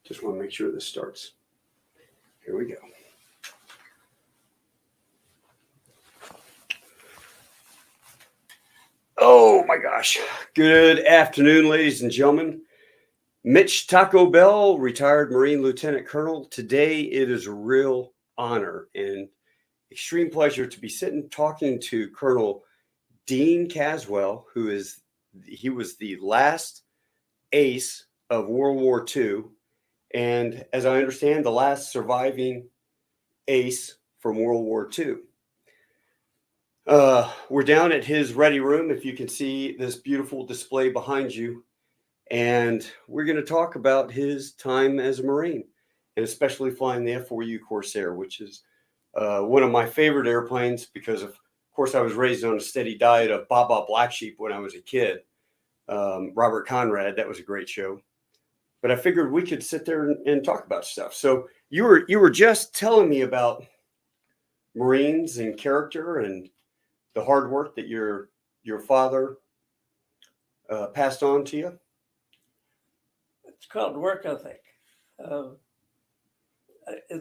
Just want to make sure this starts. Here we go. Oh my gosh. Good afternoon, ladies and gentlemen. Mitch Taco Bell, retired Marine Lieutenant Colonel. Today it is a real honor and extreme pleasure to be sitting talking to Col Dean Caswell, he was the last ace of World War II. And as I understand, the last surviving ace from World War II. We're down at his ready room, if you can see this beautiful display behind you. And we're going to talk about his time as a Marine, and especially flying the F-4U Corsair, which is one of my favorite airplanes because, of course, I was raised on a steady diet of Baba Black Sheep when I was a kid. Robert Conrad, that was a great show. But I figured we could sit there and talk about stuff. So you were just telling me about Marines and character and the hard work that your father passed on to you. It's called work ethic. The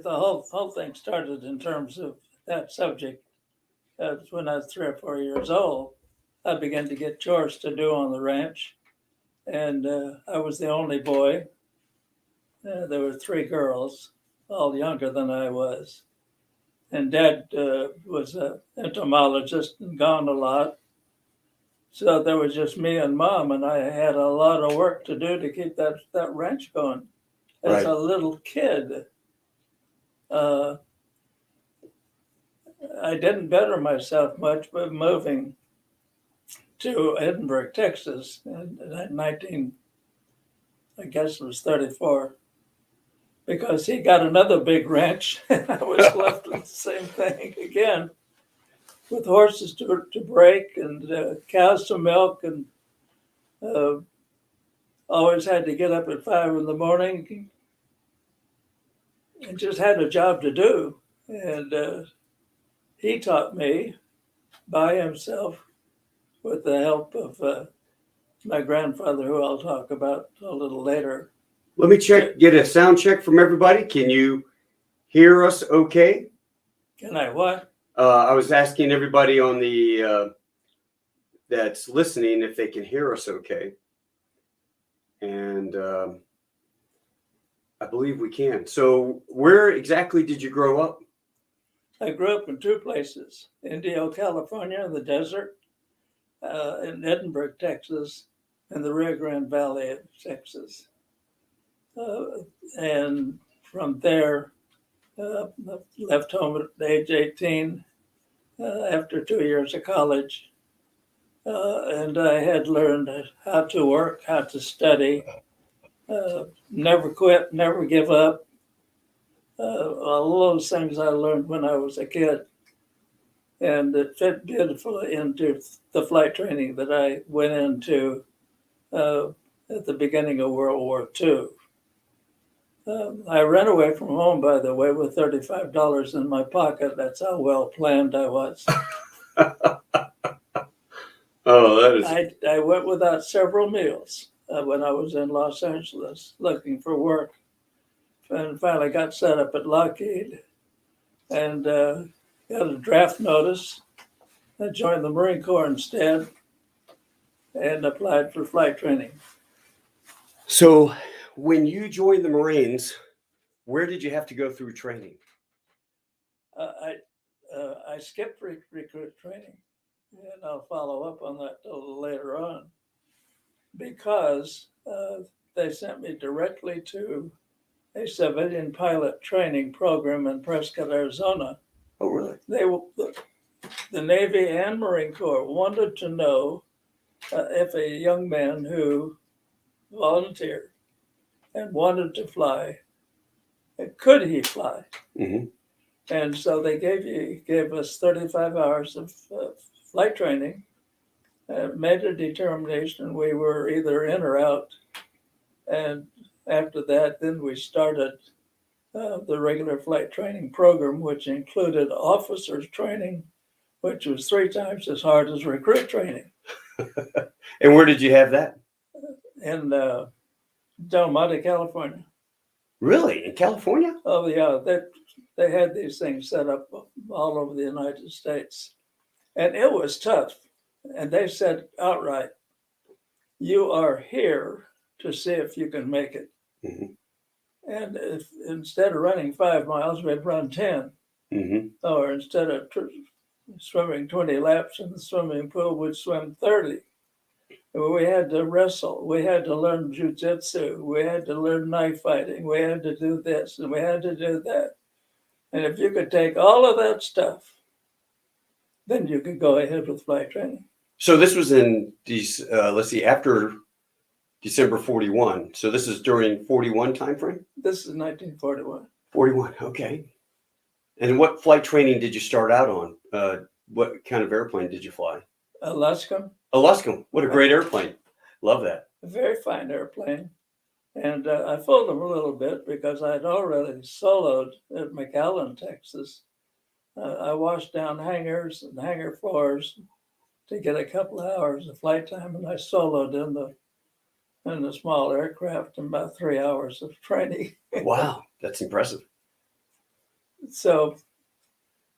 whole thing started in terms of that subject. When I was 3 or 4 years old, I began to get chores to do on the ranch. And I was the only boy. There were 3 girls, all younger than I was. And Dad was an entomologist and gone a lot. So there was just me and Mom, and I had a lot of work to do to keep that ranch going. As a little kid, I didn't better myself much by moving to Edinburgh, Texas in 1934, because he got another big ranch and I was left with the same thing again, with horses to break and cows to milk, and always had to get up at 5 in the morning and just had a job to do. And he taught me by himself with the help of my grandfather, who I'll talk about a little later. Let me get a sound check from everybody. Can you hear us okay? Can I what? I was asking everybody on the that's listening if they can hear us okay. And I believe we can. So where exactly did you grow up? I grew up in 2 places: Indio, California, in the desert, in Edinburgh, Texas, and the Rio Grande Valley of Texas. And from there, left home at age 18 after 2 years of college. And I had learned how to work, how to study, never quit, never give up. All those things I learned when I was a kid. And it fit beautifully into the flight training that I went into at the beginning of World War II. I ran away from home, by the way, with $35 in my pocket. That's how well planned I was. Oh, that is. I went without several meals when I was in Los Angeles looking for work, and finally got set up at Lockheed and got a draft notice. I joined the Marine Corps instead and applied for flight training. So when you joined the Marines, where did you have to go through training? I skipped recruit training, and I'll follow up on that a little later on, because they sent me directly to a civilian pilot training program in Prescott, Arizona. Oh, really? The Navy and Marine Corps wanted to know if a young man who volunteered and wanted to fly, could he fly? Mm-hmm. And so they gave us 35 hours of flight training, made a determination we were either in or out. And after that, then we started the regular flight training program, which included officers training, which was 3 times as hard as recruit training. And where did you have that? In Del Monte, California. Really? In California? Oh yeah, they had these things set up all over the United States, and it was tough. And they said outright, "You are here to see if you can make it." Mm-hmm. And if instead of running 5 miles, we'd run 10, Mm-hmm. or instead of swimming 20 laps in the swimming pool, we'd swim 30. We had to wrestle. We had to learn jujitsu. We had to learn knife fighting. We had to do this and we had to do that. And if you could take all of that stuff, then you could go ahead with flight training. So this was in these, let's see, after December 41. So this is during 41 timeframe? This is 1941. 41, okay. And what flight training did you start out on? What kind of airplane did you fly? Alaska. Alaska. What a great airplane. Love that. A very fine airplane. And I fooled them a little bit because I'd already soloed at McAllen, Texas. I washed down hangars and hangar floors to get a couple of hours of flight time, and I soloed in the small aircraft in about 3 hours of training. Wow, that's impressive. So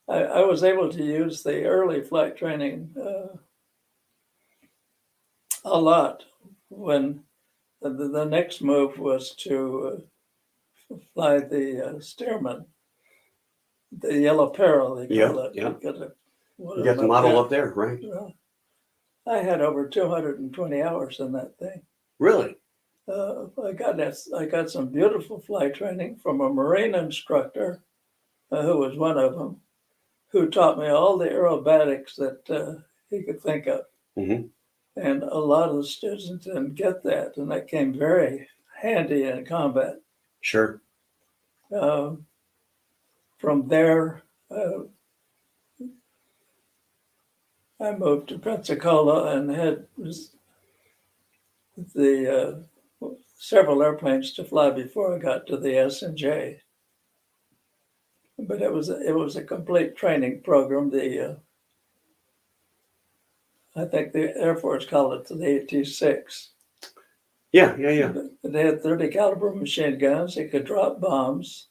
I was able to use the early flight training a lot when the next move was to fly the Stearman, the yellow peril, they call it. Yeah. You got the model up there, right? Well, I had over 220 hours in that thing. Really? I got some beautiful flight training from a Marine instructor, who was one of them, who taught me all the aerobatics that he could think of. Mm-hmm. And a lot of the students didn't get that, and that came very handy in combat. Sure. From there, I moved to Pensacola and had the several airplanes to fly before I got to the S&J. But it was a complete training program. I think the Air Force called it the AT-6. Yeah. They had 30 caliber machine guns. They could drop bombs.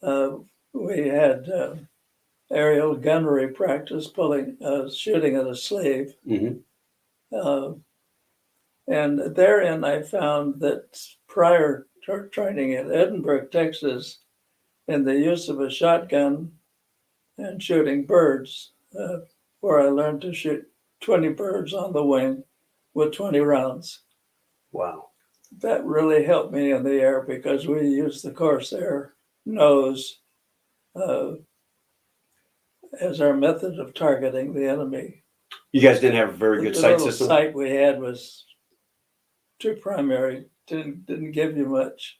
We had aerial gunnery practice, shooting at a sleeve. Mm-hmm. And therein I found that prior training in Edinburgh, Texas, in the use of a shotgun and shooting birds, where I learned to shoot 20 birds on the wing with 20 rounds. Wow. That really helped me in the air because we used the Corsair nose as our method of targeting the enemy. You guys didn't have a very good sight system? The sight we had was too primary, didn't give you much.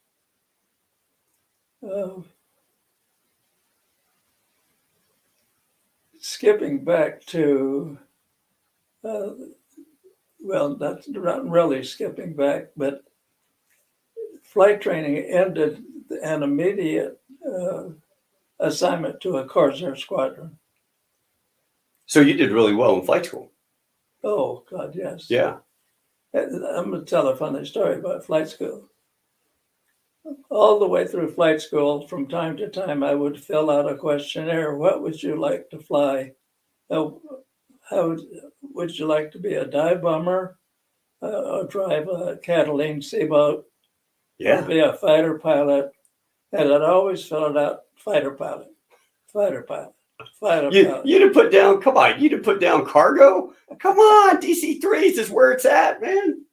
Skipping back to, well, that's not really skipping back, but flight training ended an immediate assignment to a Corsair squadron. So you did really well in flight school. Oh, God, yes. Yeah. I'm going to tell a funny story about flight school. All the way through flight school, from time to time, I would fill out a questionnaire. What would you like to fly? How would you like to be a dive bomber, or drive a Catalina Seaboat, Yeah. or be a fighter pilot? And I'd always fill it out, fighter pilot. You'd have put down, come on, you'd have put down cargo? Come on, DC-3s is where it's at, man.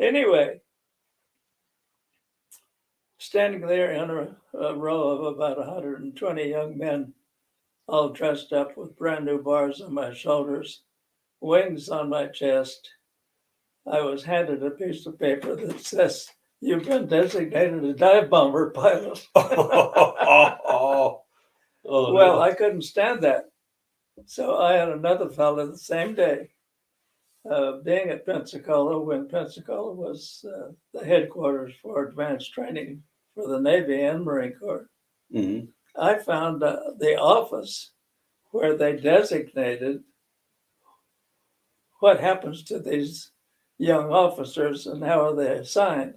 Anyway, standing there in a row of about 120 young men, all dressed up with brand new bars on my shoulders, wings on my chest, I was handed a piece of paper that says, "You've been designated a dive bomber pilot." Oh, well, no. I couldn't stand that. So I had another fellow the same day, being at Pensacola, when Pensacola was the headquarters for advanced training for the Navy and Marine Corps. Mm-hmm. I found the office where they designated what happens to these young officers and how are they assigned.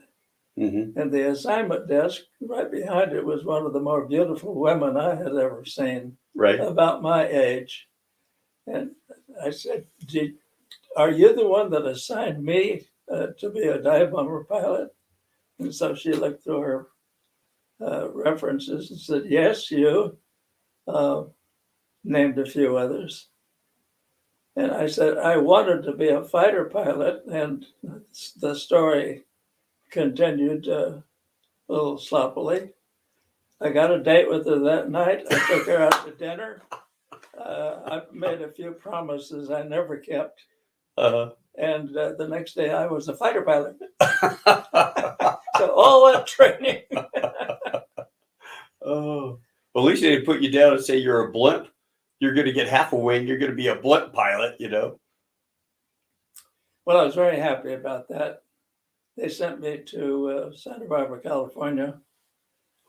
Mm-hmm. And the assignment desk right behind it was one of the more beautiful women I had ever seen, Right. about my age. And I said, are you the one that assigned me to be a dive bomber pilot? And so she looked through her references and said, yes, you. Named a few others. And I said, I wanted to be a fighter pilot. And the story continued a little sloppily. I got a date with her that night. I took her out to dinner. I made a few promises I never kept. And the next day I was a fighter pilot. So all that training. Oh, well, at least they didn't put you down and say you're a blimp. You're going to get half a wing. You're going to be a blimp pilot, you know. Well, I was very happy about that. They sent me to Santa Barbara, California,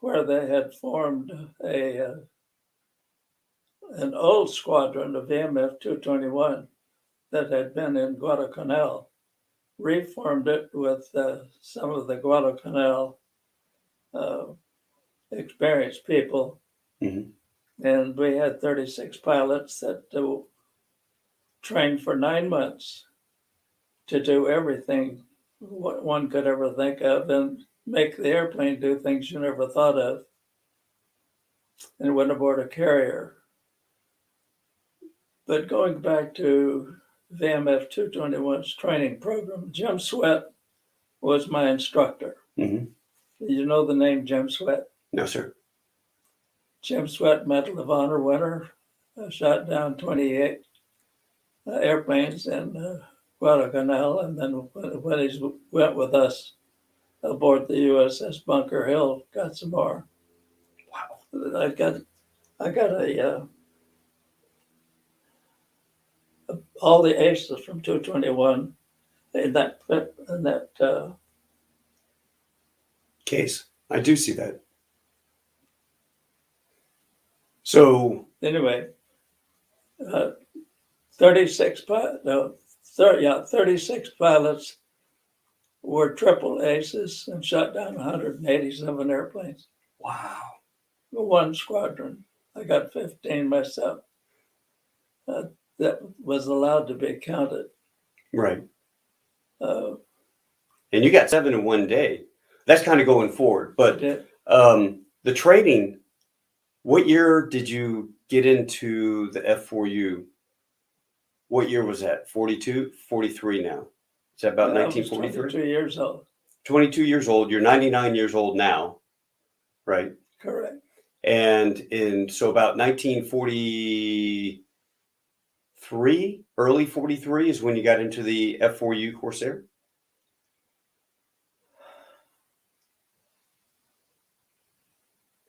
where they had formed an old squadron of VMF 221 that had been in Guadalcanal, reformed it with some of the Guadalcanal experienced people. Mm-hmm. And we had 36 pilots that trained for 9 months to do everything what one could ever think of and make the airplane do things you never thought of, and went aboard a carrier. But going back to VMF 221's training program, Jim Sweat was my instructor. Mm-hmm. You know the name Jim Sweat? No, sir. Jim Sweat, Medal of Honor winner, shot down 28 airplanes in Guadalcanal, and then when he went with us aboard the USS Bunker Hill, got some more. Wow! I got all the aces from 221 in that Case. I do see that. So anyway, 36 pilots were triple aces and shot down 187 airplanes. wow. One squadron. I got 15 myself. That was allowed to be counted. Right. And you got 7 in one day. That's kind of going forward. But the training, what year did you get into the F-4U? What year was that? 42, 43 now. Is that about 1943? 22 years old. 22 years old. You're 99 years old now, right? Correct. And so about 1943, early 43 is when you got into the F-4U Corsair?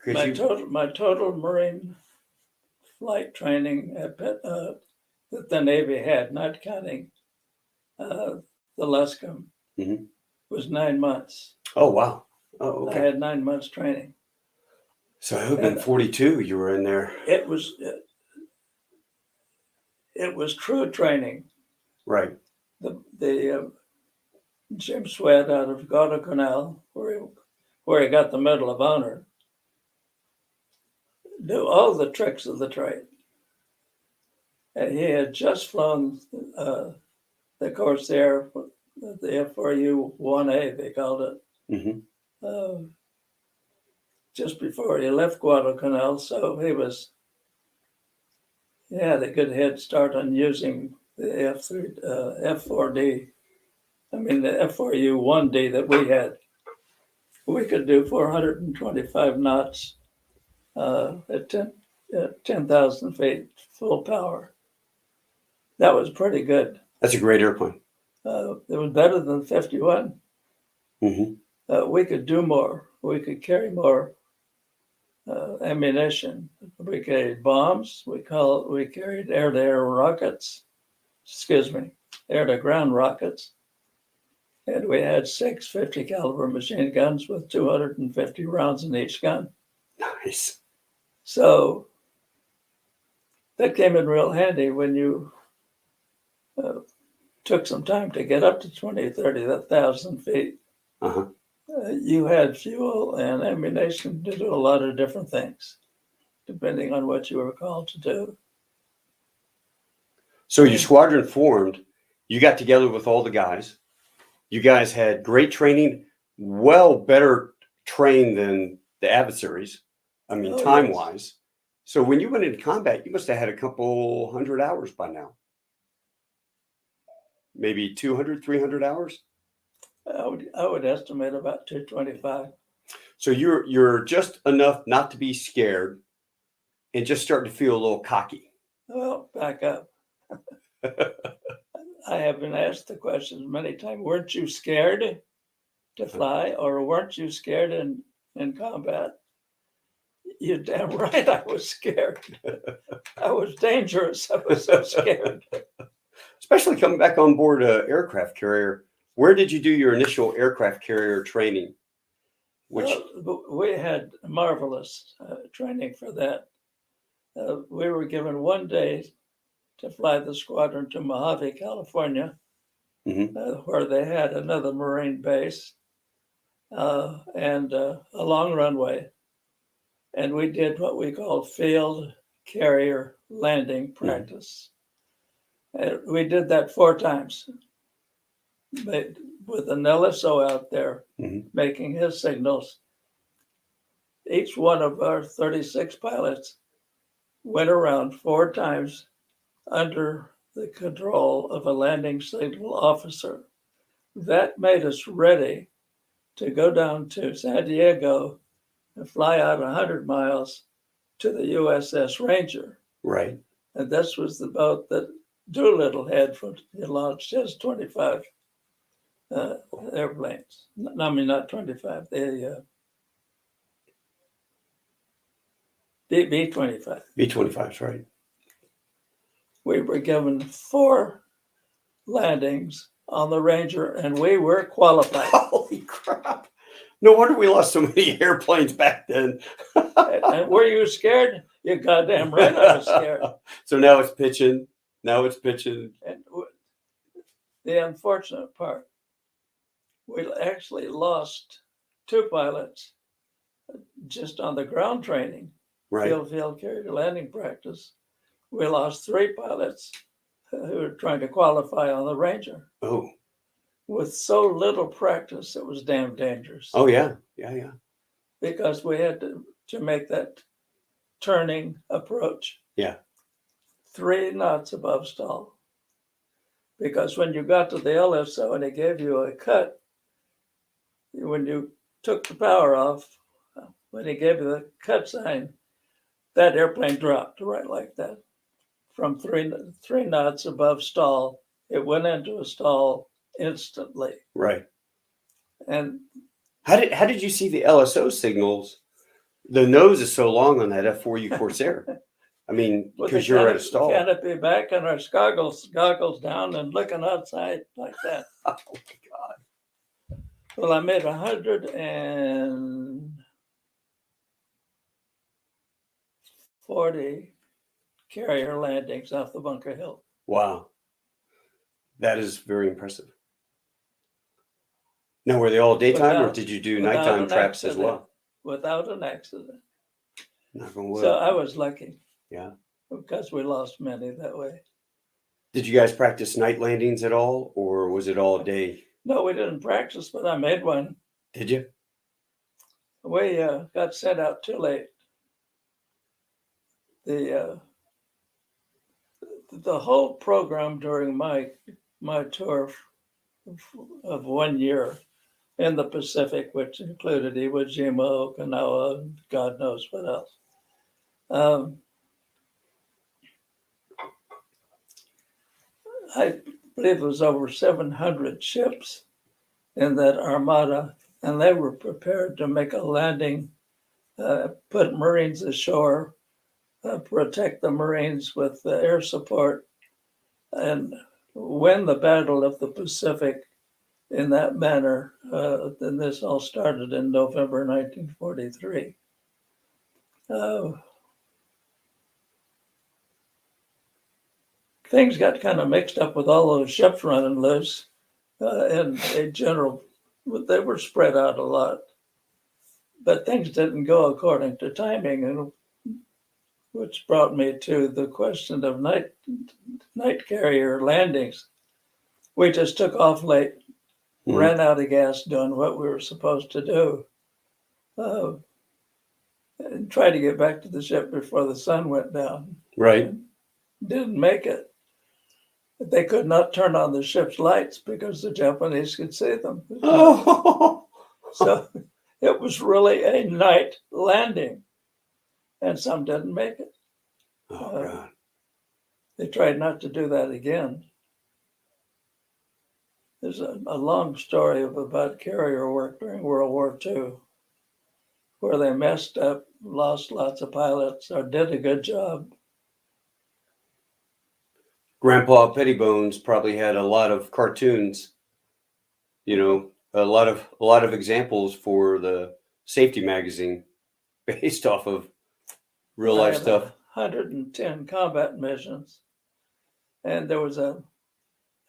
My total Marine flight training that the Navy had, not counting the Luscombe, mm-hmm. was 9 months. Oh, wow. Oh, okay. I had 9 months training. So it would have been 42 you were in there. It was true training. Right. The Jim Sweat out of Guadalcanal, where he got the Medal of Honor, knew all the tricks of the trade. And he had just flown the Corsair, the F-4U-1A, they called it, mm-hmm. Just before he left Guadalcanal. So he had a good head start on using the F-4D. I mean, the F-4U-1D that we had. We could do 425 knots at 10,000 feet, full power. That was pretty good. That's a great airplane. It was better than 51. Mm-hmm. We could do more. We could carry more ammunition. We carried bombs. We carried air-to-air rockets. Air-to-ground rockets. And we had 6 50 caliber machine guns with 250 rounds in each gun. Nice. So that came in real handy when you took some time to get up to 20, 30,000 feet. Uh-huh. you had fuel and ammunition to do a lot of different things, depending on what you were called to do. So your squadron formed, you got together with all the guys. You guys had great training, well better trained than the adversaries. I mean, Oh, time-wise. So when you went into combat, you must have had a couple hundred hours by now. Maybe 200, 300 hours? I would estimate about 225. So you're just enough not to be scared and just starting to feel a little cocky. Well, back up. I have been asked the question many times, weren't you scared to fly, or weren't you scared in combat? You're damn right I was scared. I was dangerous. I was so scared. Especially coming back on board an aircraft carrier. Where did you do your initial aircraft carrier training? We had marvelous training for that. We were given 1 day to fly the squadron to Mojave, California, where they had another Marine base and a long runway. And we did what we call field carrier landing practice. We did that 4 times with an LSO out there making his signals. Each one of our 36 pilots went around 4 times under the control of a landing signal officer. That made us ready to go down to San Diego and fly out 100 miles to the USS Ranger. Right. And this was the boat that Doolittle had for he launched his 25 airplanes. I mean, not 25, the B-25. B-25s, right. We were given 4 landings on the Ranger, and we were qualified. Holy crap. No wonder we lost so many airplanes back then. And were you scared? You're goddamn right I was scared. So now it's pitching. And the unfortunate part, we actually lost 2 pilots just on the ground training, Right. field carrier landing practice. We lost 3 pilots who were trying to qualify on the Ranger. Oh. With so little practice, it was damn dangerous. Oh, yeah. Because we had to make that turning approach. Yeah. 3 knots above stall. Because when you got to the LSO and he gave you a cut, when you took the power off, when he gave you the cut sign, that airplane dropped right like that. From 3 knots above stall, it went into a stall instantly. Right. And how did you see the LSO signals? The nose is so long on that F-4U Corsair. I mean, because you're at a stall. Canopy back and our goggles down and looking outside like that. Oh my God. Well, I made 140 carrier landings off the Bunker Hill. Wow. That is very impressive. Now, were they all daytime or did you do nighttime traps as well? Without an accident. Knock on wood. So I was lucky. Yeah. Because we lost many that way. Did you guys practice night landings at all, or was it all day? No, we didn't practice, but I made one. Did you? We got sent out too late. The whole program during my tour of 1 year in the Pacific, which included Iwo Jima, Okinawa, and God knows what else. I believe it was over 700 ships in that armada, and they were prepared to make a landing, put Marines ashore, protect the Marines with air support, and win the Battle of the Pacific in that manner. Then this all started in November 1943. Things got kind of mixed up with all those ships running loose, and a general they were spread out a lot, but things didn't go according to timing, and which brought me to the question of night carrier landings. We just took off late, ran out of gas doing what we were supposed to do, and tried to get back to the ship before the sun went down. Right. Didn't make it. They could not turn on the ship's lights because the Japanese could see them. Oh. So it was really a night landing, and some didn't make it. Oh, God. They tried not to do that again. There's a long story about carrier work during World War II, where they messed up, lost lots of pilots, or did a good job. Grandpa Pettybones probably had a lot of cartoons, you know, a lot of examples for the safety magazine based off of real life stuff. 110 combat missions, and there was a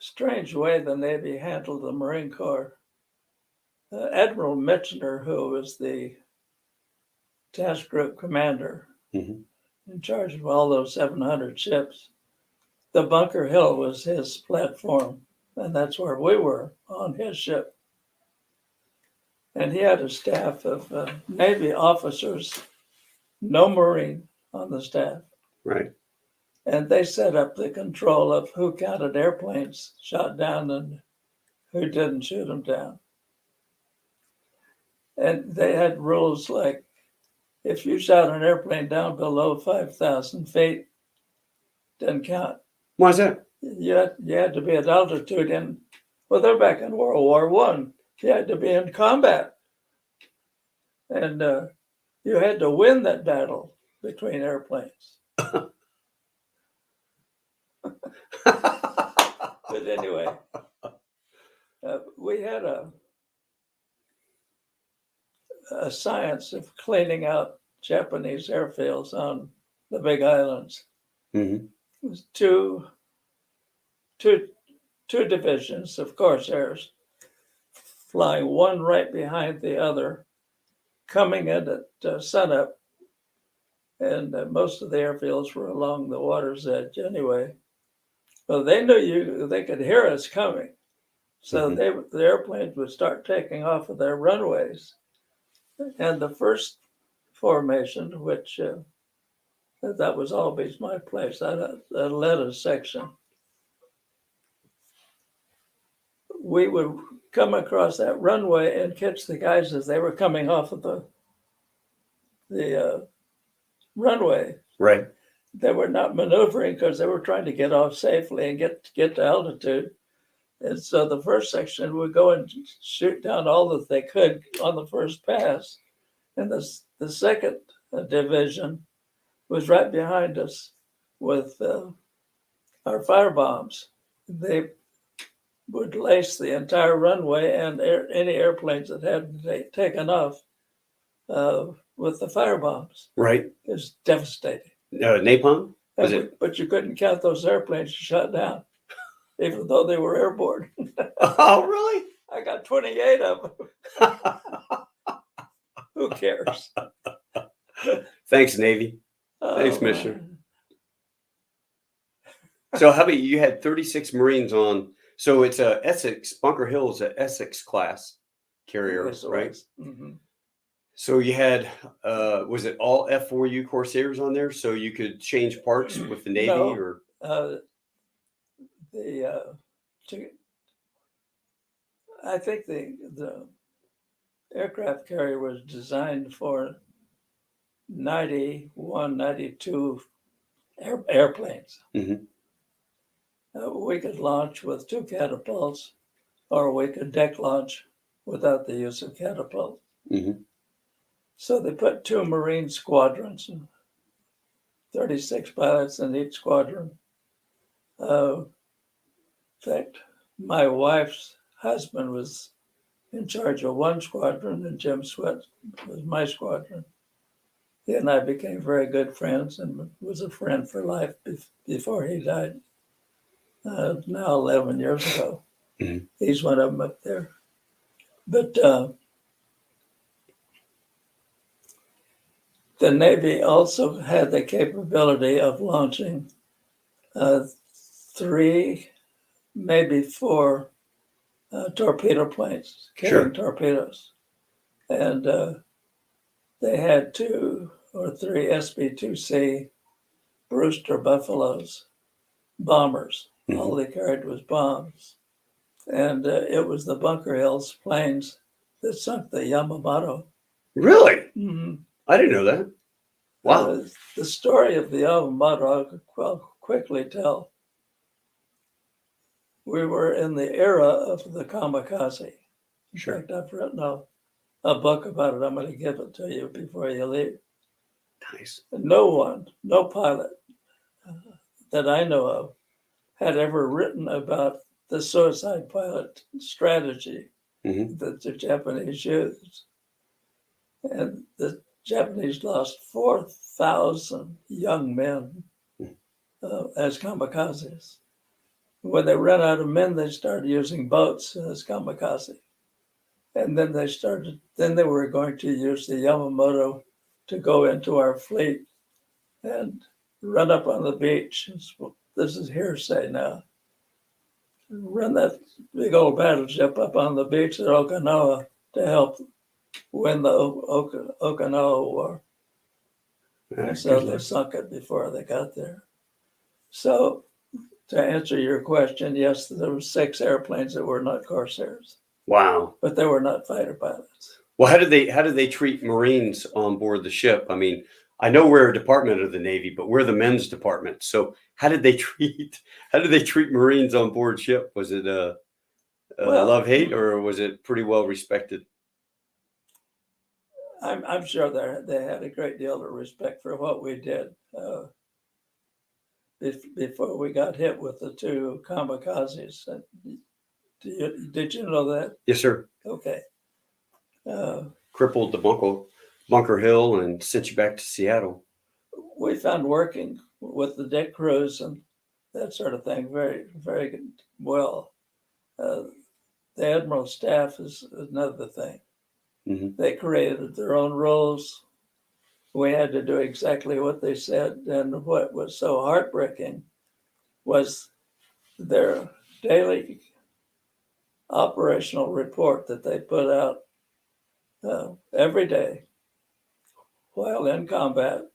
strange way the Navy handled the Marine Corps. Admiral Michener, who was the task group commander in charge of all those 700 ships, the Bunker Hill was his platform, and that's where we were on his ship. And he had a staff of Navy officers, no Marine on the staff. Right. And they set up the control of who counted airplanes shot down and who didn't shoot them down. And they had rules like, if you shot an airplane down below 5,000 feet, didn't count. Why is that? You had to be at altitude well, they're back in World War I. You had to be in combat. And you had to win that battle between airplanes. But anyway, we had a science of cleaning out Japanese airfields on the Big Islands. It was two divisions of Corsairs flying one right behind the other, coming in at sunup. And most of the airfields were along the water's edge anyway. Well, they knew they could hear us coming. So the airplanes would start taking off of their runways. And the first formation, which that was always my place, I led a section. We would come across that runway and catch the guys as they were coming off of the runway. Right. They were not maneuvering because they were trying to get off safely and get to altitude. And so the first section would go and shoot down all that they could on the first pass. And the second division was right behind us with our fire bombs. They would lace the entire runway and any airplanes that hadn't taken off with the fire bombs. Right. It was devastating. Napalm? But you couldn't count those airplanes you shot down, even though they were airborne. Oh, really? I got 28 of them. Who cares? Thanks, Navy. Thanks, Missioner. Man. So how about you had 36 Marines on? So it's a Essex, Bunker Hill is a Essex class carrier, Yes, right? Mm-hmm. So you had, was it all F-4U Corsairs on there? So you could change parts with the Navy No, or? I think the aircraft carrier was designed for 91, 92 airplanes. We could launch with 2 catapults, or we could deck launch without the use of catapults. So they put 2 Marine squadrons, 36 pilots in each squadron. In fact, my wife's husband was in charge of one squadron, and Jim Sweat was my squadron. He and I became very good friends and was a friend for life before he died, now 11 years ago. He's one of them up there. But the Navy also had the capability of launching 3, maybe 4 torpedo planes carrying torpedoes. And they had 2 or 3 SB-2C Brewster Buffaloes, bombers. Mm-hmm. All they carried was bombs. And it was the Bunker Hills planes that sunk the Yamamoto. Really? Mm-hmm. I didn't know that. Wow. The story of the Yamamoto, I could quickly tell. We were in the era of the kamikaze. In fact, I've written a book about it. I'm going to give it to you before you leave. Nice. No pilot that I know of had ever written about the suicide pilot strategy that the Japanese used. And the Japanese lost 4,000 young men as kamikazes. When they ran out of men, they started using boats as kamikaze. And then they were going to use the Yamamoto to go into our fleet and run up on the beach. This is hearsay now. Run that big old battleship up on the beach at Okinawa to help win the Okinawa War. And so they sunk it before they got there. So to answer your question, yes, there were 6 airplanes that were not Corsairs. Wow. But they were not fighter pilots. Well, how did they treat Marines on board the ship? I mean, I know we're a department of the Navy, but we're the men's department. So how did they treat Marines on board ship? Was it love-hate, or was it pretty well respected? I'm sure they had a great deal of respect for what we did before we got hit with the 2 kamikazes. Did you know that? Yes, sir. Okay. Crippled the Bunker Hill and sent you back to Seattle. We found working with the deck crews and that sort of thing very, very well. The Admiral staff is another thing. Mm-hmm. They created their own rules. We had to do exactly what they said. And what was so heartbreaking was their daily operational report that they put out every day while in combat.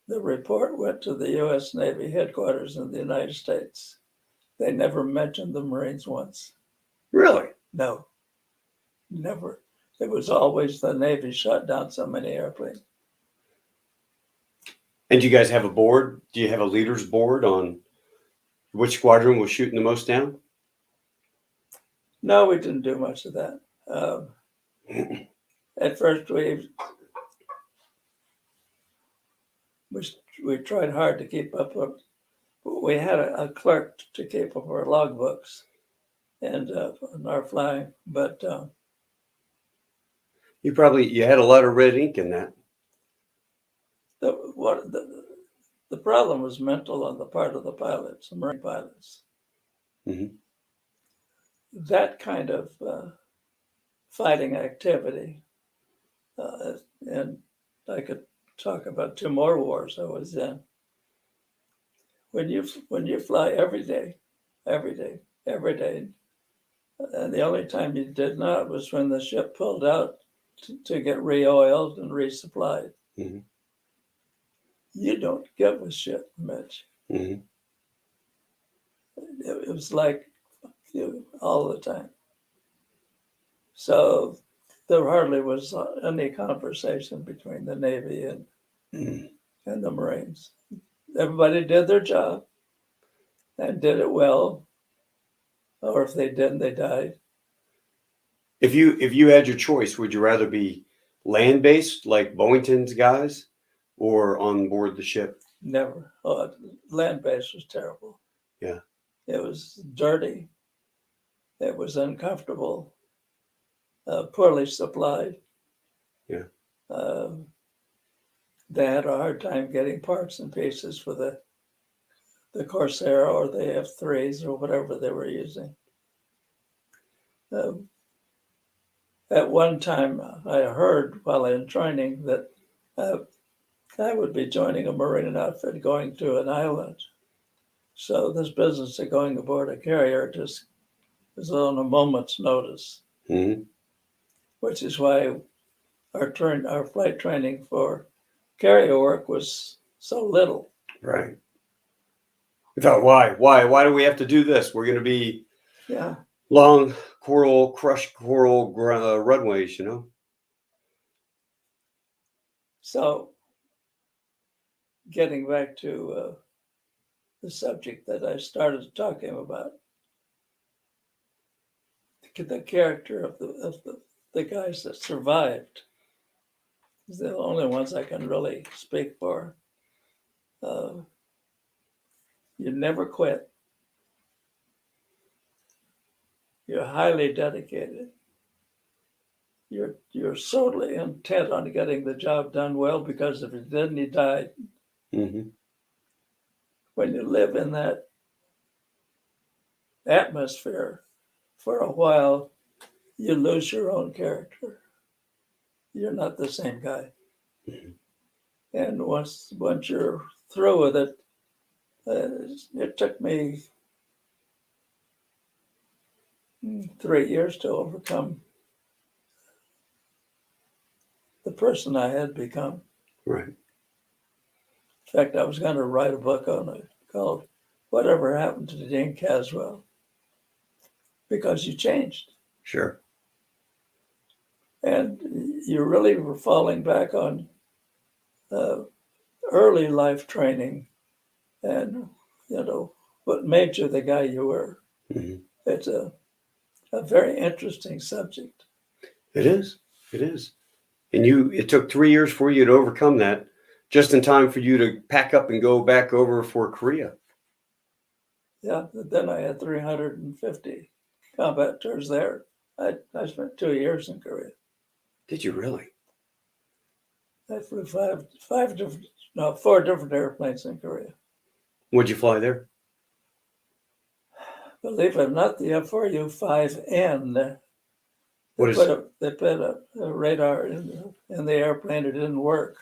The report went to the U.S. Navy headquarters in the United States. They never mentioned the Marines once. Really? No, never. It was always the Navy shot down so many airplanes. And do you guys have a board? Do you have a leader's board on which squadron was shooting the most down? No, we didn't do much of that. At first, we tried hard to keep up. We had a clerk to keep up our logbooks and our flying, but you had a lot of red ink in that. The problem was mental on the part of the pilots, the Marine pilots. Mm-hmm. That kind of fighting activity, and I could talk about 2 more wars I was in. When you fly every day, and the only time you did not was when the ship pulled out to get re-oiled and resupplied. Mm-hmm. You don't give a shit, Mitch. Mm-hmm. It was like you all the time. So there hardly was any conversation between the Navy and the Marines. Everybody did their job and did it well, or if they didn't, they died. If you had your choice, would you rather be land-based like Boeington's guys, or on board the ship? Never. Land-based was terrible. Yeah. It was dirty. It was uncomfortable. Poorly supplied. Yeah. They had a hard time getting parts and pieces for the Corsair or the F-3s or whatever they were using. at one time I heard while in training that I would be joining a marine outfit going to an island. So this business of going aboard a carrier just was on a moment's notice, which is why our flight training for carrier work was so little. Right. We thought, why do we have to do this? We're going to be long crushed coral runways, you know? So getting back to the subject that I started talking about, the character of the guys that survived, is the only ones I can really speak for. You never quit. You're highly dedicated. You're solely intent on getting the job done well, because if you didn't, you died. When you live in that atmosphere for a while, you lose your own character. You're not the same guy. And once you're through with it, it took me 3 years to overcome the person I had become. Right. In fact, I was going to write a book on it called Whatever Happened to Dean Caswell, because you changed. Sure. And you really were falling back on early life training and, what made you the guy you were. It's a very interesting subject. It is. It is. And it took 3 years for you to overcome that, just in time for you to pack up and go back over for Korea. Yeah, then I had 350 combat tours there. I spent 2 years in Korea. Did you really? I flew 4 different airplanes in Korea. What'd you fly there? Believe it or not, the F-4U 5N. What is They put a radar in the airplane. It didn't work.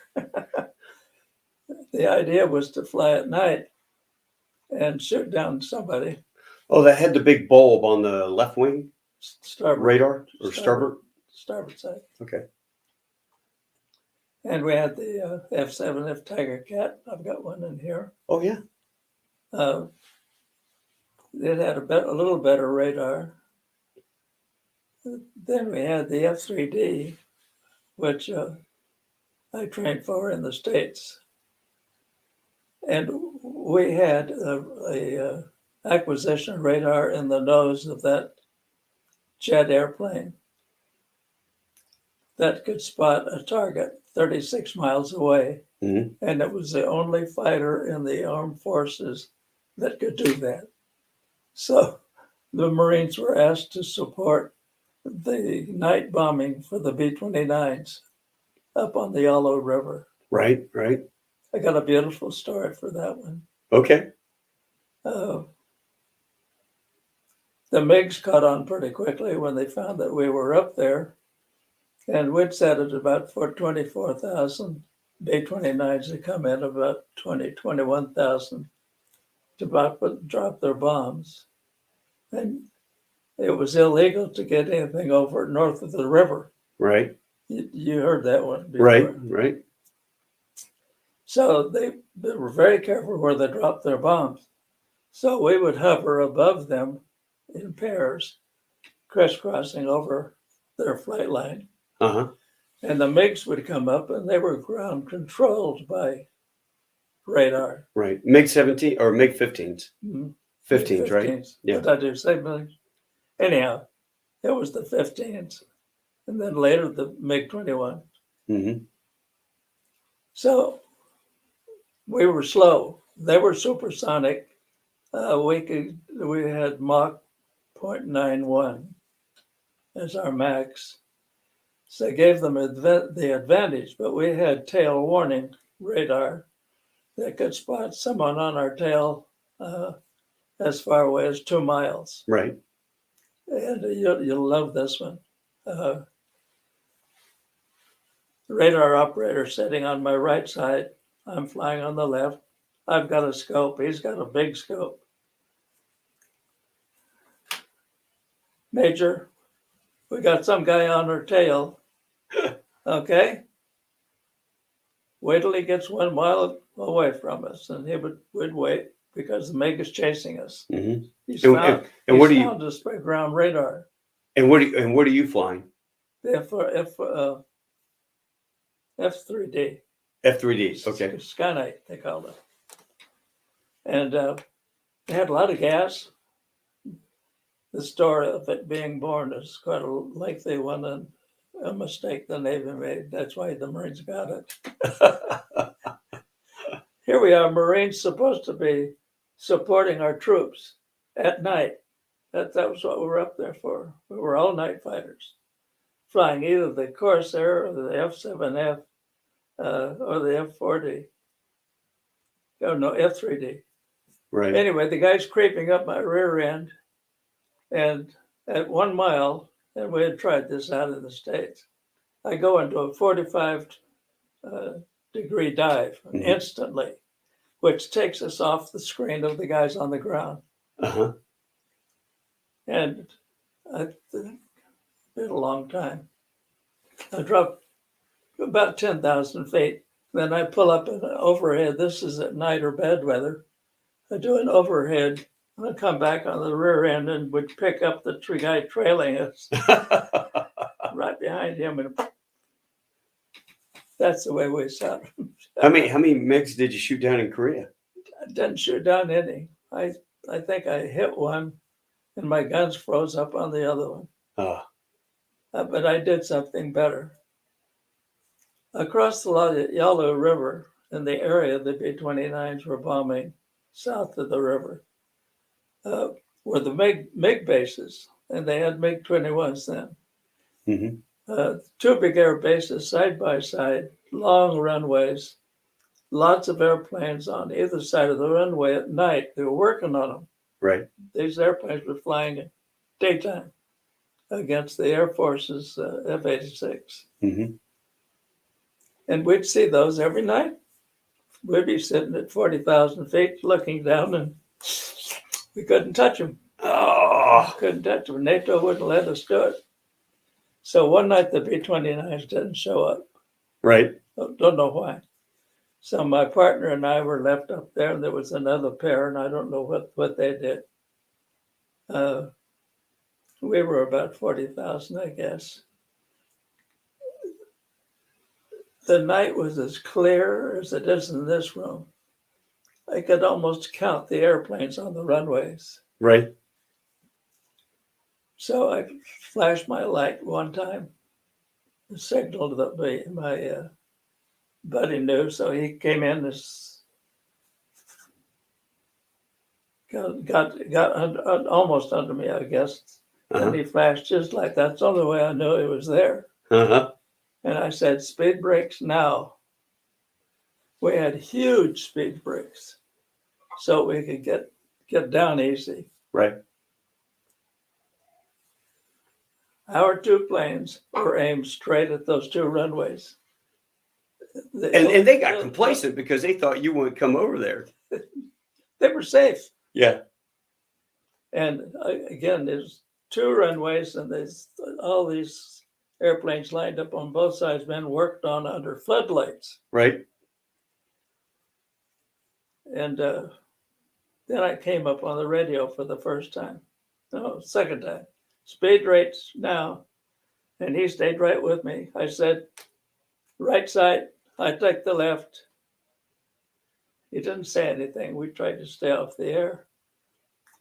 The idea was to fly at night and shoot down somebody. Oh, that had the big bulb on the left wing? Starboard. Radar or starboard? Starboard side. Okay. And we had the F-7F Tiger Cat. I've got one in here. Oh, yeah. It had a little better radar. Then we had the F-3D, which I trained for in the States. And we had a acquisition radar in the nose of that jet airplane that could spot a target 36 miles away. And it was the only fighter in the armed forces that could do that. So the Marines were asked to support the night bombing for the B-29s up on the Yellow River. Right, right. I got a beautiful story for that one. Okay. The MiGs caught on pretty quickly when they found that we were up there, and we'd set it about 24,000 B-29s to come in, about 21,000 to drop their bombs. And it was illegal to get anything over north of the river. Right. You heard that one before. Right, right. So they were very careful where they dropped their bombs. So we would hover above them in pairs, crisscrossing over their flight line. And the MiGs would come up, and they were ground controlled by radar. Right. MiG-17 or MiG-15s. 15s, right? 15s. Yeah. What did I do? Say MiGs? Anyhow, it was the 15s. And then later the MiG-21. So we were slow. They were supersonic. We had Mach 0.91 as our max. So it gave them the advantage, but we had tail warning radar that could spot someone on our tail as far away as 2 miles. Right. And you'll love this one. radar operator sitting on my right side. I'm flying on the left. I've got a scope. He's got a big scope. Major, we got some guy on our tail. Okay? Wait till he gets 1 mile away from us, and we'd wait because the MiG is chasing us. Mm-hmm. He's And what do found us by ground radar. And what are you flying? The F3D. F3D. Okay. Skynite, they called it. And they had a lot of gas. The story of it being born is quite a lengthy one and a mistake the Navy made. That's why the Marines got it. Here we are, Marines supposed to be supporting our troops at night. That was what we were up there for. We were all night fighters, flying either the Corsair or the F7F or the F4D. Oh, no, F3D. Right. Anyway, the guy's creeping up my rear end, and at 1 mile, and we had tried this out in the States, I go into a 45 degree dive instantly, which takes us off the screen of the guys on the ground. Uh-huh. And it's been a long time. I dropped about 10,000 feet. Then I pull up an overhead. This is at night or bad weather. I do an overhead. I come back on the rear end and would pick up the guy trailing us right behind him. And that's the way we shot. How many MiGs did you shoot down in Korea? I didn't shoot down any. I think I hit one and my guns froze up on the other one. But I did something better. Across the Yalu River, in the area the B-29s were bombing south of the river, were the MiG bases, and they had MiG-21s then. Mm-hmm. 2 big air bases side by side, long runways, lots of airplanes on either side of the runway at night. They were working on them. Right. These airplanes were flying at daytime against the Air Force's F-86. Mm-hmm. And we'd see those every night. We'd be sitting at 40,000 feet looking down, and we couldn't touch them. Oh. Couldn't touch them. NATO wouldn't let us do it. So one night the B-29s didn't show up. Right. Don't know why. So my partner and I were left up there, and there was another pair, and I don't know what they did. We were about 40,000, I guess. The night was as clear as it is in this room. I could almost count the airplanes on the runways. Right. So I flashed my light one time, signaled that my buddy knew, so he came in and got almost under me, I guess. And he flashed just like that. That's the only way I knew he was there. Uh-huh. And I said, speed brakes now. We had huge speed brakes, so we could get down easy. Right. Our 2 planes were aimed straight at those 2 runways. And they got complacent because they thought you wouldn't come over there. They were safe. Yeah. And again, there's 2 runways, and there's all these airplanes lined up on both sides, been worked on under floodlights. Right. And then I came up on the radio for the first time. No, second time. Speed rates now. And he stayed right with me. I said, right side, I take the left. He didn't say anything. We tried to stay off the air.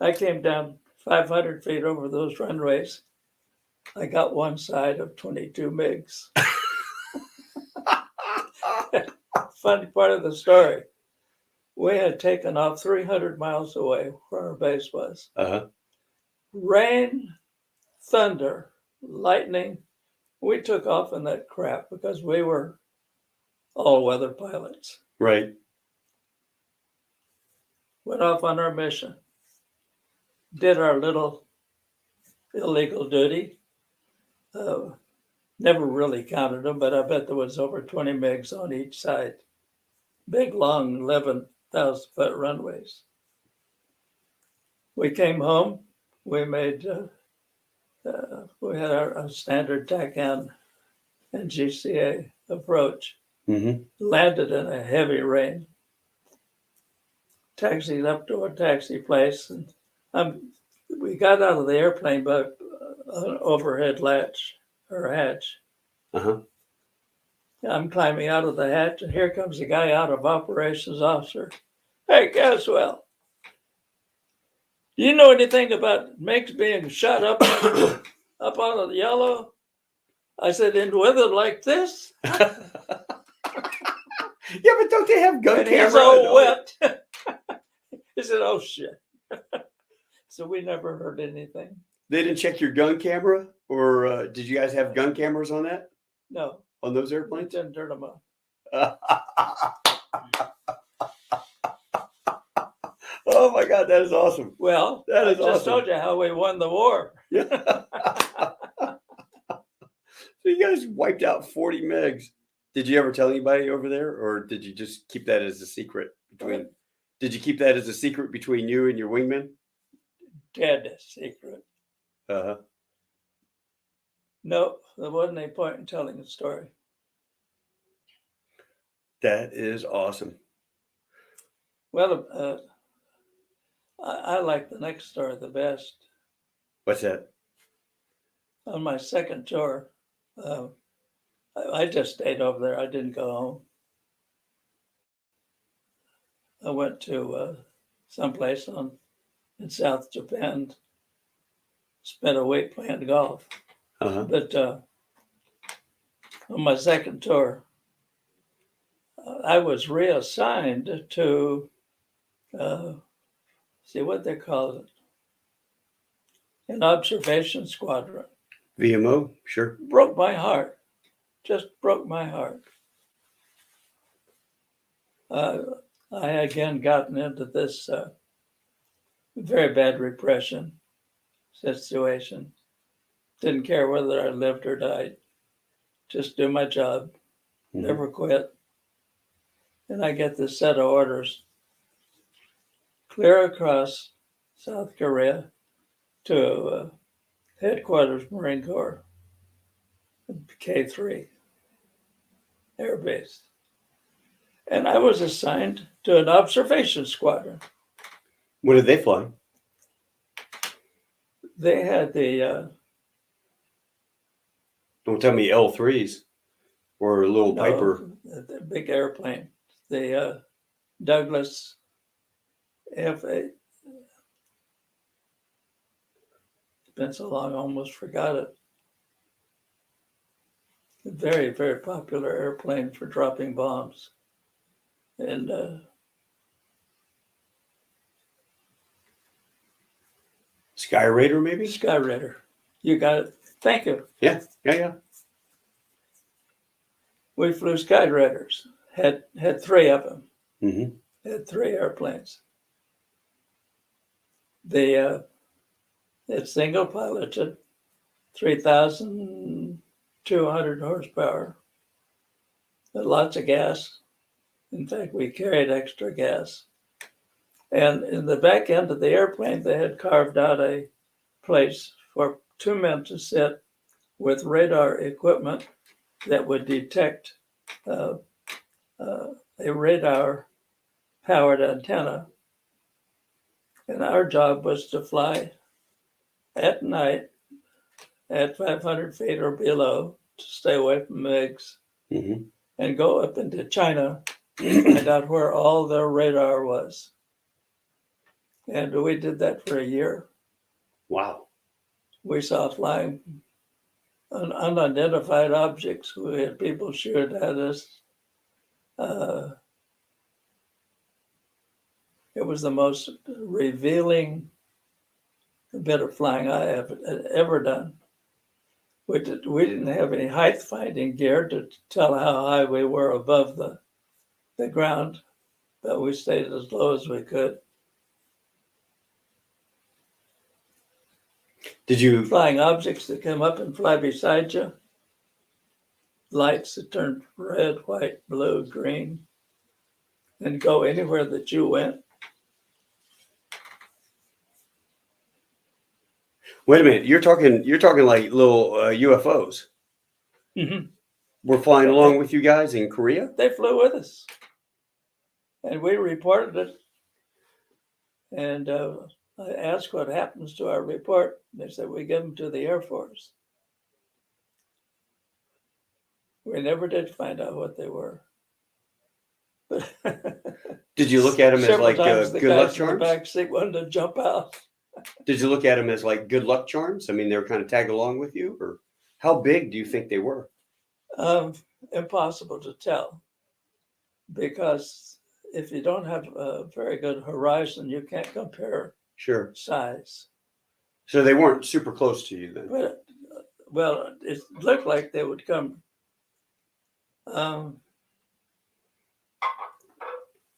I came down 500 feet over those runways. I got one side of 22 MiGs. Funny part of the story, we had taken off 300 miles away where our base was. Uh-huh. Rain, thunder, lightning. We took off in that crap because we were all-weather pilots. Right. Went off on our mission. Did our little illegal duty. Never really counted them, but I bet there was over 20 MiGs on each side. Big, long, 11,000-foot runways. We came home. We made, we had our standard TACAN and GCA approach. Mm-hmm. Landed in a heavy rain. Taxied up to a taxi place, and we got out of the airplane by an overhead latch or hatch. Uh-huh. I'm climbing out of the hatch, and here comes a guy out of operations officer. Hey, Caswell, do you know anything about MiGs being shot up on the yellow? I said, in weather like this? Yeah, but don't they have gun And camera? he's all wet. He said, oh, shit. So we never heard anything. They didn't check your gun camera? Or did you guys have gun cameras on that? No. On those We airplanes? didn't turn them on. Oh my God, that is awesome. Well, That I is just awesome. told you how we won the war. Yeah. So you guys wiped out 40 MiGs. Did you ever tell anybody over there, or did you just keep that as a secret between? Did you keep that as a secret between you and your wingman? Dead secret. Uh-huh. No, there wasn't any point in telling the story. That is awesome. Well, I like the next story the best. What's that? On my second tour, I just stayed over there. I didn't go home. I went to someplace in South Japan, spent a week playing golf. Uh-huh. But on my second tour, I was reassigned to, see what they call it, an observation squadron. VMO, sure. Broke my heart, just broke my heart. I again gotten into this very bad repression situation. Didn't care whether I lived or died. Just do my job, never quit. And I get this set of orders clear across South Korea to headquarters Marine Corps, K3 Air Base. And I was assigned to an observation squadron. What did they fly? They had the Don't tell me L3s or a little Piper. the big airplane, the Douglas F-8. It's been so long, I almost forgot it. A very, very popular airplane for dropping bombs. And Sky Raider, maybe? Sky Raider. You got it. Thank you. Yeah. We flew Sky Raiders. Had three of them. Mm-hmm. Had three airplanes. It's single piloted, 3,200 horsepower. But lots of gas. In fact, we carried extra gas. And in the back end of the airplane, they had carved out a place for two men to sit with radar equipment that would detect a radar-powered antenna. And our job was to fly at night at 500 feet or below to stay away from MiGs, Mm-hmm. and go up into China and find out where all their radar was. And we did that for a year. Wow. We saw flying unidentified objects. We had people shoot at us. It was the most revealing bit of flying I have ever done. We didn't have any height finding gear to tell how high we were above the ground, but we stayed as low as we could. Did you? Flying objects that come up and fly beside you. lights that turned red, white, blue, green, and go anywhere that you went. Wait a minute. You're talking like little UFOs. Mm-hmm. Were flying along with you guys in Korea? They flew with us, and we reported it. And I asked what happens to our report. They said we give them to the Air Force. We never did find out what they were. Did you look at them as Several like times the good luck guys in the charms? back seat wanted to jump out. Did you look at them as like good luck charms? I mean, they were kind of tagged along with you, or how big do you think they were? Impossible to tell, because if you don't have a very good horizon, you can't compare Sure. size. So they weren't super close to you then. But, well, it looked like they would come.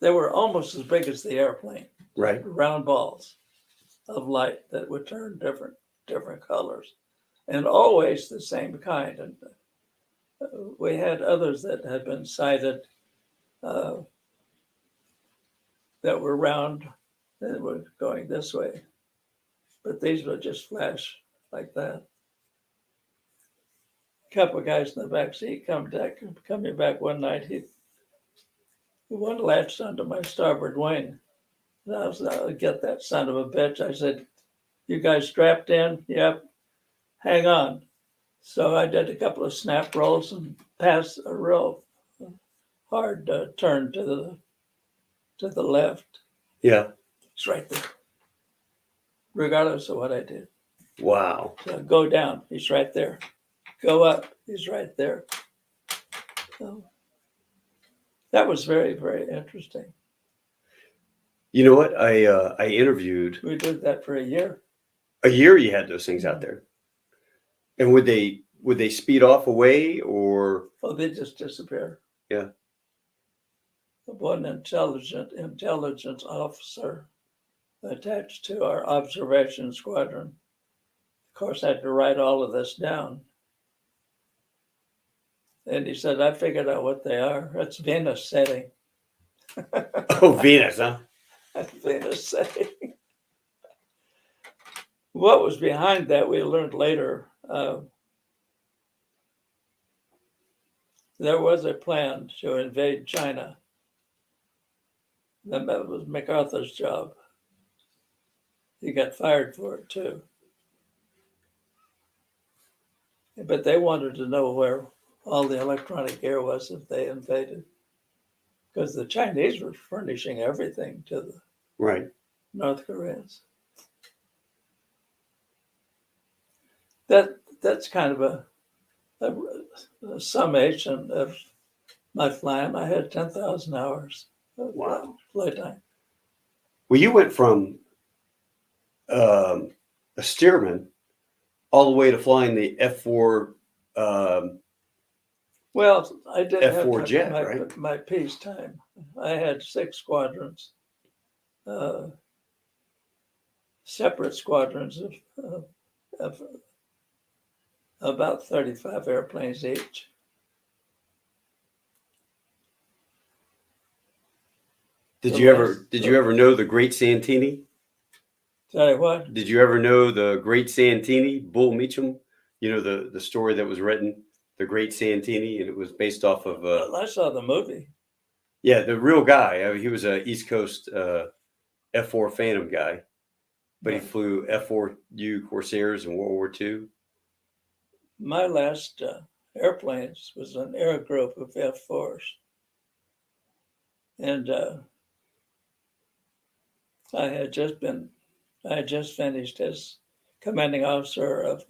They were almost as big as the airplane. Right. Round balls of light that would turn different colors, and always the same kind. And we had others that had been sighted that were round and were going this way, but these would just flash like that. A couple of guys in the back seat coming back one night. One latched onto my starboard wing. And I was, I'll get that son of a bitch. I said, "You guys strapped in?" "Yep." "Hang on." So I did a couple of snap rolls and passed a real hard turn to the left. Yeah. It's right there, regardless of what I did. Wow. So go down, he's right there. Go up, he's right there. So that was very, very interesting. You know what? I interviewed We did that for a year. a year. You had those things out there, and would they speed off away or? Oh, they just disappear. Yeah. One intelligence officer attached to our observation squadron, of course, had to write all of this down. And he said, "I figured out what they are. It's Venus setting." Oh, Venus, huh? Venus setting. What was behind that, we learned later. There was a plan to invade China. That was MacArthur's job. He got fired for it too. But they wanted to know where all the electronic gear was if they invaded, because the Chinese were furnishing everything to the Right. North Koreans. That's kind of a summation of my flying. I had 10,000 hours of flight time. Well, you went from a steerman all the way to flying the F4. Well, I did F4 have jet, my, right? my peacetime. I had 6 squadrons, separate squadrons of about 35 airplanes each. Did you ever know the Great Santini? Tell you what? Did you ever know the Great Santini, Bull Meacham? You know the story that was written, the Great Santini, and it was based off of. Well, I saw the movie. Yeah, the real guy. I mean, he was a East Coast F4 Phantom guy, but he flew F-4U Corsairs in World War II. My last airplanes was an air group of F4s, and I had just finished as commanding officer of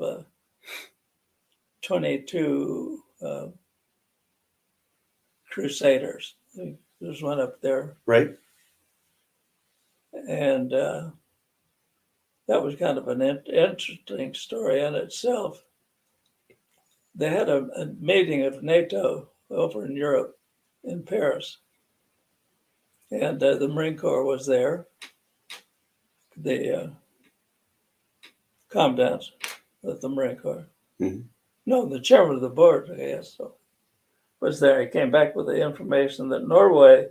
22 Crusaders. There's one up there. Right. And that was kind of an interesting story in itself. They had a meeting of NATO over in Europe, in Paris. And the Marine Corps was there. The commandant of the Marine Corps. Mm-hmm. No, the chairman of the board, I guess. So. was there. He came back with the information that Norway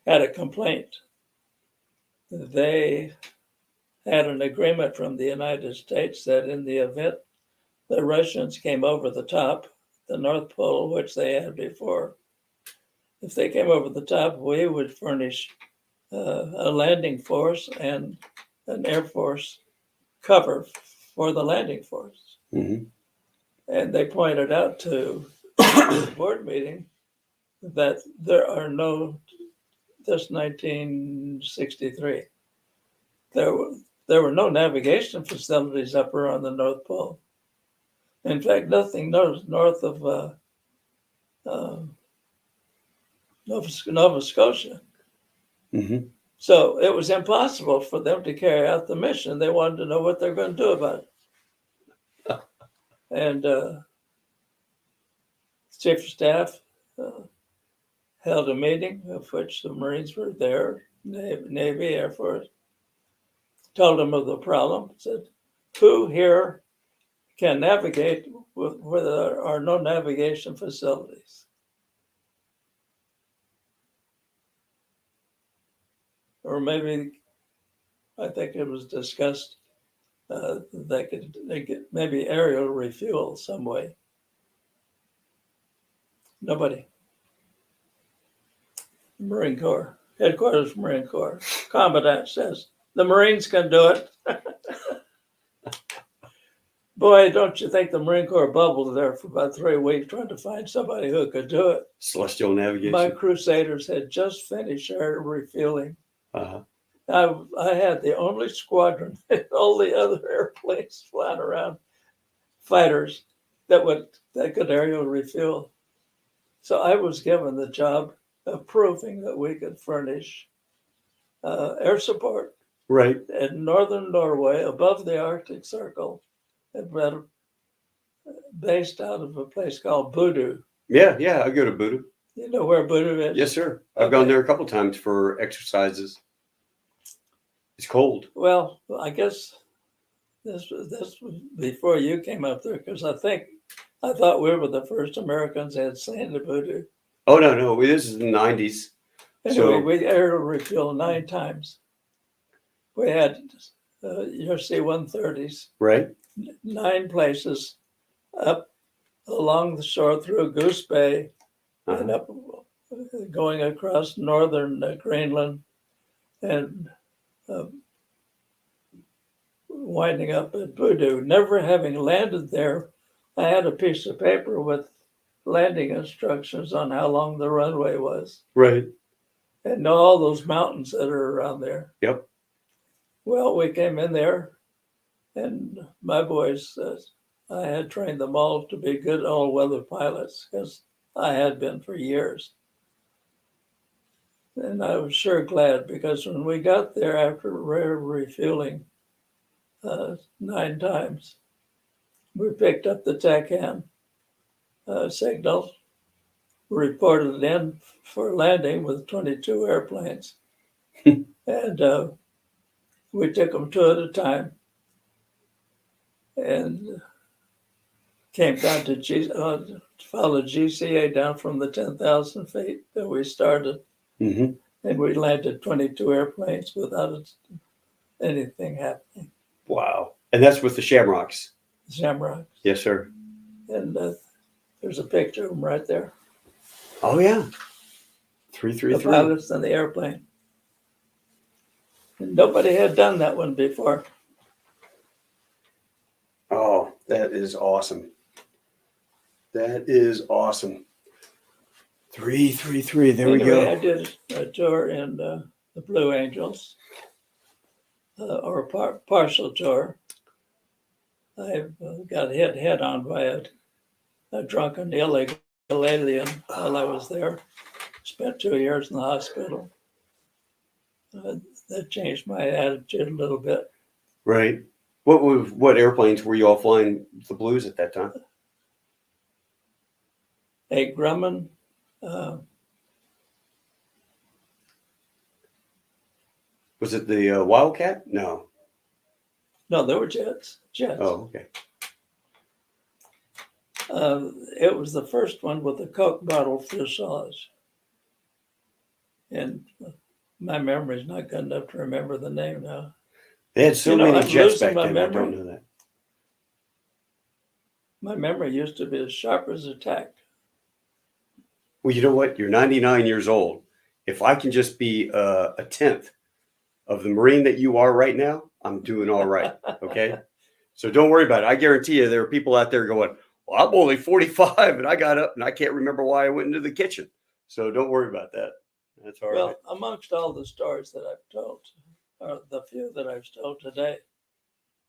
had a complaint. They had an agreement from the United States that in the event the Russians came over the top, the North Pole, which they had before, if they came over the top, we would furnish a landing force and an Air Force cover for the landing force. Mm-hmm. And they pointed out to the board meeting that there are no, this 1963, there were no navigation facilities up around the North Pole. In fact, nothing north of Nova Scotia. Mm-hmm. So it was impossible for them to carry out the mission. They wanted to know what they're going to do about it. And Chief of Staff held a meeting of which the Marines were there, Navy, Air Force, told them of the problem, said, who here can navigate where there are no navigation facilities? Or maybe, I think it was discussed, they could maybe aerial refuel some way. Nobody. Marine Corps, headquarters Marine Corps. Commandant says, the Marines can do it. Boy, don't you think the Marine Corps bubbled there for about 3 weeks trying to find somebody who could do it. Celestial navigation. My Crusaders had just finished their refueling. Uh-huh. I had the only squadron, all the other airplanes flying around, fighters that could aerial refuel. So I was given the job of proving that we could furnish air support. Right. In northern Norway, above the Arctic Circle, based out of a place called Bodø. Yeah, I go to Buddha. You know where Bodø is? Yes, sir. I've gone there a couple times for exercises. It's cold. Well, I guess this was before you came up there, because I thought we were the first Americans that had seen the Bodø. Oh, no. This is the 90s. Anyway, we aerial refueled 9 times. We had your C-130s. Right. 9 places up along the shore through Goose Bay and up going across northern Greenland and winding up at Bodø. Never having landed there, I had a piece of paper with landing instructions on how long the runway was. Right. And know all those mountains that are around there. Yep. Well, we came in there, and my boys, I had trained them all to be good all-weather pilots, because I had been for years. And I was sure glad, because when we got there after refueling 9 times, we picked up the TACAN signal, reported in for landing with 22 airplanes. And we took them 2 at a time and came down to followed GCA down from the 10,000 feet that we started. Mm-hmm. And we landed 22 airplanes without anything happening. Wow. And that's with the Shamrocks. Shamrocks. Yes, sir. And there's a picture of them right there. Oh, yeah. 333. The pilots and the airplane. And nobody had done that one before. Oh, that is awesome. That is awesome. 333. There Anyway, we go. I did a tour in the Blue Angels, or a partial tour. I got hit head on by a drunken illegal alien while I was there. Spent 2 years in the hospital. That changed my attitude a little bit. Right. What airplanes were you all flying the Blues at that time? A Grumman. Was it the Wildcat? No. No, they were jets. Oh, okay. It was the first one with a Coke bottle fuselage. And my memory's not good enough to remember the name now. They had so You know, many I'm jets losing back my then. I memory. don't know that. My memory used to be as sharp as a tack. Well, you know what? You're 99 years old. If I can just be a tenth of the Marine that you are right now, I'm doing all right. Okay. So don't worry about it. I guarantee you there are people out there going, well, I'm only 45 and I got up and I can't remember why I went into the kitchen. So don't worry about that. That's all right. Well, amongst all the stories that I've told, or the few that I've told today,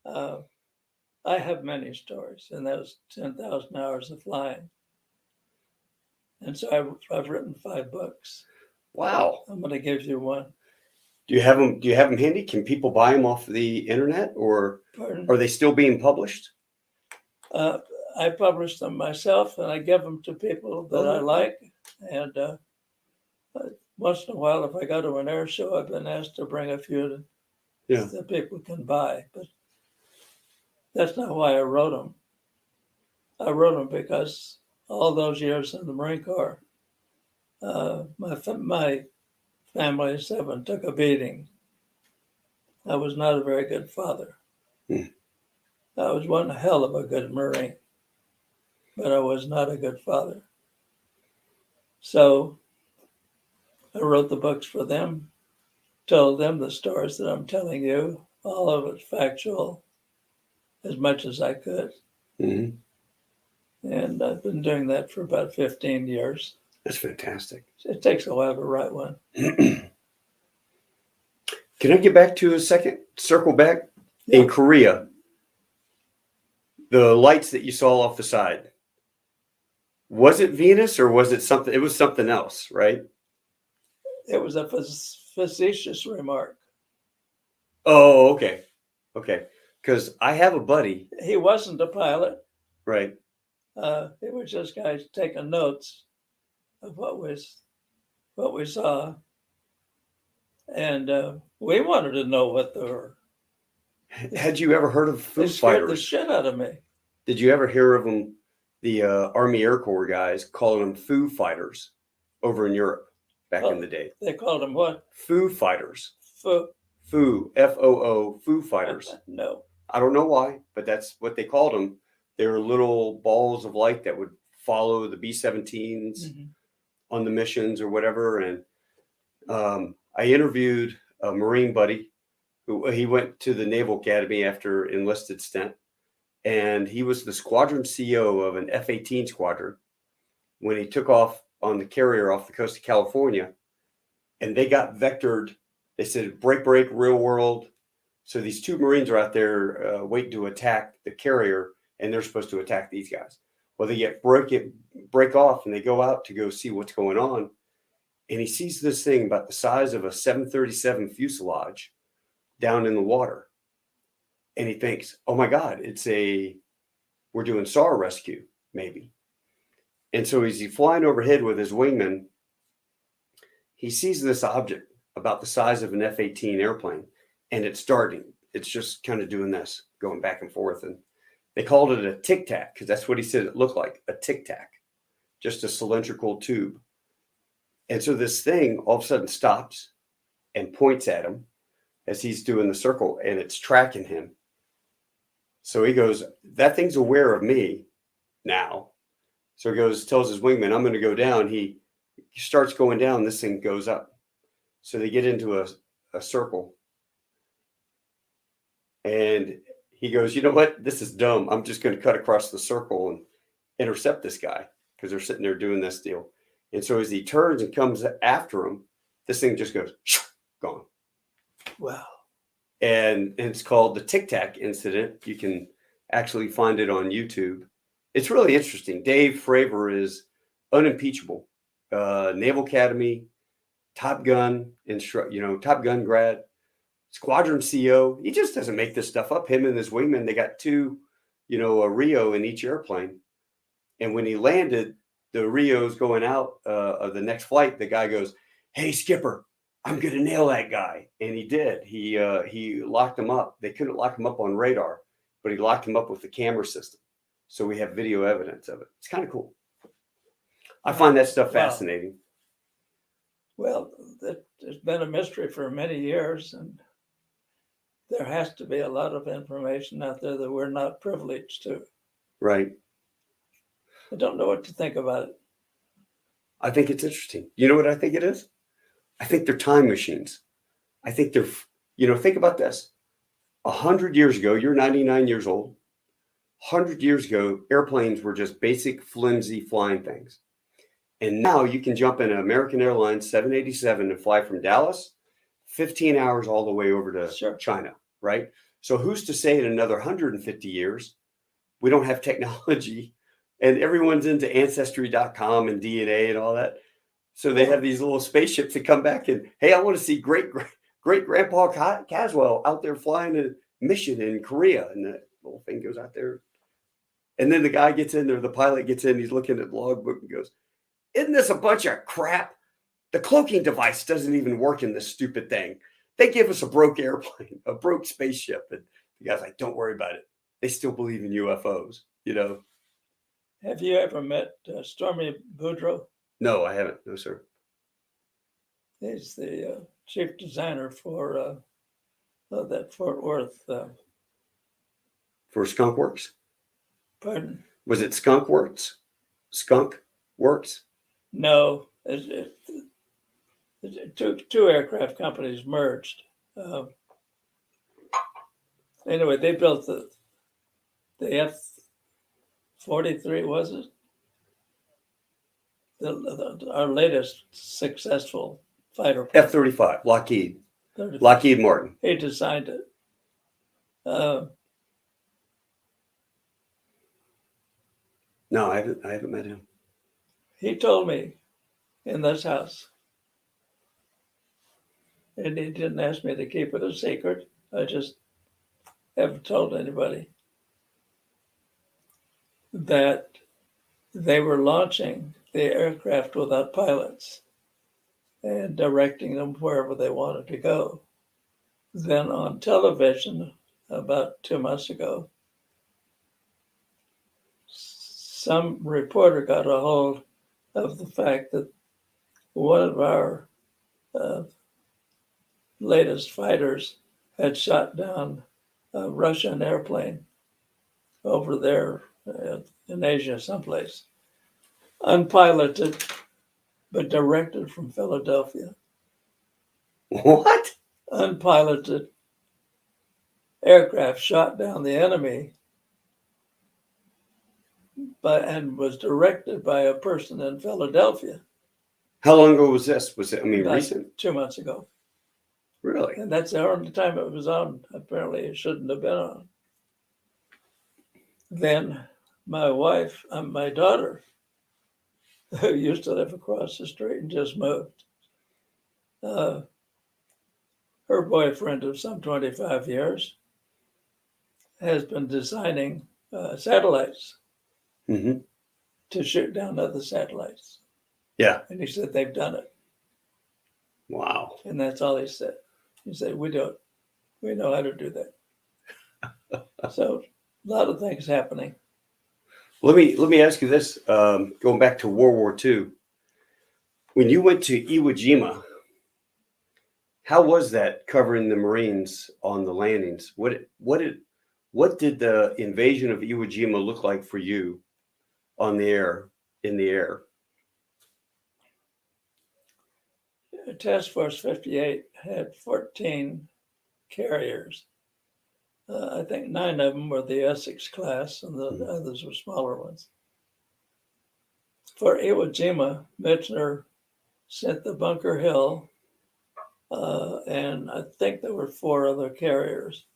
I have many stories, and that was 10,000 hours of flying. And so I've written 5 books. Wow. I'm going to give you one. Do you have them? Do you have them handy? Can people buy them off the internet, or Pardon? are they still being published? I publish them myself, and I give them to people that I like. And once in a while, if I go to an air show, I've been asked to bring a few that people can buy. But that's not why I wrote them. I wrote them because all those years in the Marine Corps, my family of 7 took a beating. I was not a very good father. I was one hell of a good Marine, but I was not a good father. So I wrote the books for them, told them the stories that I'm telling you, all of it factual, as much as I could. Mm-hmm. And I've been doing that for about 15 years. That's fantastic. It takes a while to write one. Can I get back to a second? Circle back. Yeah. In Korea, the lights that you saw off the side, was it Venus or was it something? It was something else, right? It was a facetious remark. Oh, okay. Okay. Because I have a buddy. He wasn't a pilot. Right. It was just guys taking notes of what we saw. And we wanted to know what they were. Had you ever heard of Foo Fighters? They scared the shit out of me. Did you ever hear of them, the Army Air Corps guys calling them Foo Fighters over in Europe back in the day? They called them what? Foo Fighters. Foo, F-O-O, Foo Fighters. No. I don't know why, but that's what they called them. They were little balls of light that would follow the B-17s on the missions or whatever. And I interviewed a Marine buddy who he went to the Naval Academy after enlisted stint. And he was the squadron CO of an F-18 squadron when he took off on the carrier off the coast of California. And they got vectored. They said, break, real world. So these 2 Marines are out there waiting to attack the carrier, and they're supposed to attack these guys. Well, they get break off, and they go out to go see what's going on. And he sees this thing about the size of a 737 fuselage down in the water. And he thinks, oh my God, we're doing SAR rescue, maybe. And so as he's flying overhead with his wingman, he sees this object about the size of an F-18 airplane. And it's starting. It's just kind of doing this, going back and forth. And they called it a tic-tac because that's what he said it looked like, a tic-tac, just a cylindrical tube. And so this thing all of a sudden stops and points at him as he's doing the circle, and it's tracking him. So he goes, that thing's aware of me now. So he goes, tells his wingman, I'm going to go down. He starts going down. This thing goes up. So they get into a circle. And he goes, you know what? This is dumb. I'm just going to cut across the circle and intercept this guy because they're sitting there doing this deal. And so as he turns and comes after him, this thing just goes, gone. Wow. And it's called the Tic Tac incident. You can actually find it on YouTube. It's really interesting. Dave Fravor is unimpeachable. Naval Academy, Top Gun, Top Gun grad, Squadron CO. He just doesn't make this stuff up. Him and his wingman, they got 2, a Rio in each airplane. And when he landed, the Rio's going out of the next flight. The guy goes, hey, skipper, I'm going to nail that guy. And he did. He locked him up. They couldn't lock him up on radar, but he locked him up with the camera system. So we have video evidence of it. It's kind of cool. I find that stuff fascinating. Well, it's been a mystery for many years, and there has to be a lot of information out there that we're not privileged to. Right. I don't know what to think about it. I think it's interesting. You know what I think it is? I think they're time machines. I think they're, think about this. 100 years ago, you're 99 years old. 100 years ago, airplanes were just basic, flimsy flying things. And now you can jump in an American Airlines 787 and fly from Dallas, 15 hours all the way over to China, right? So who's to say in another 150 years, we don't have technology and everyone's into Ancestry.com and DNA and all that. So they have these little spaceships that come back and, hey, I want to see great grandpa Caswell out there flying a mission in Korea. And the little thing goes out there. And then the guy gets in there, the pilot gets in, he's looking at the logbook and goes, isn't this a bunch of crap? The cloaking device doesn't even work in this stupid thing. They give us a broke airplane, a broke spaceship. And the guy's like, don't worry about it. They still believe in UFOs, Have you ever met Stormy Boudreaux? No, I haven't. No, sir. He's the chief designer for that Fort Worth. For Skunk Works? Pardon? Was it Skunk Works? Skunk Works? No. Two aircraft companies merged. Anyway, they built the F-43, was it? Our latest successful fighter plane. F-35, Lockheed Martin. He designed it. No, I haven't met him. He told me in this house, and he didn't ask me to keep it a secret. I just haven't told anybody that they were launching the aircraft without pilots and directing them wherever they wanted to go. Then on television, about 2 months ago, some reporter got a hold of the fact that one of our latest fighters had shot down a Russian airplane over there in Asia someplace, unpiloted, but directed from Philadelphia. What? Unpiloted aircraft shot down the enemy and was directed by a person in Philadelphia. How long ago was this? Was it, recent? 2 months ago. Really? And that's the only time it was on. Apparently it shouldn't have been on. Then my wife, my daughter, who used to live across the street and just moved, her boyfriend of some 25 years has been designing satellites to shoot down other satellites. Yeah. And he said they've done it. Wow. And that's all he said. He said, we know how to do that. So a lot of things happening. Let me ask you this, going back to World War II. When you went to Iwo Jima, how was that covering the Marines on the landings? What did the invasion of Iwo Jima look like for you on the air, in the air? Task Force 58 had 14 carriers. I think 9 of them were the Essex class, and the others were smaller ones. For Iwo Jima, Michener sent the Bunker Hill, and I think there were 4 other carriers.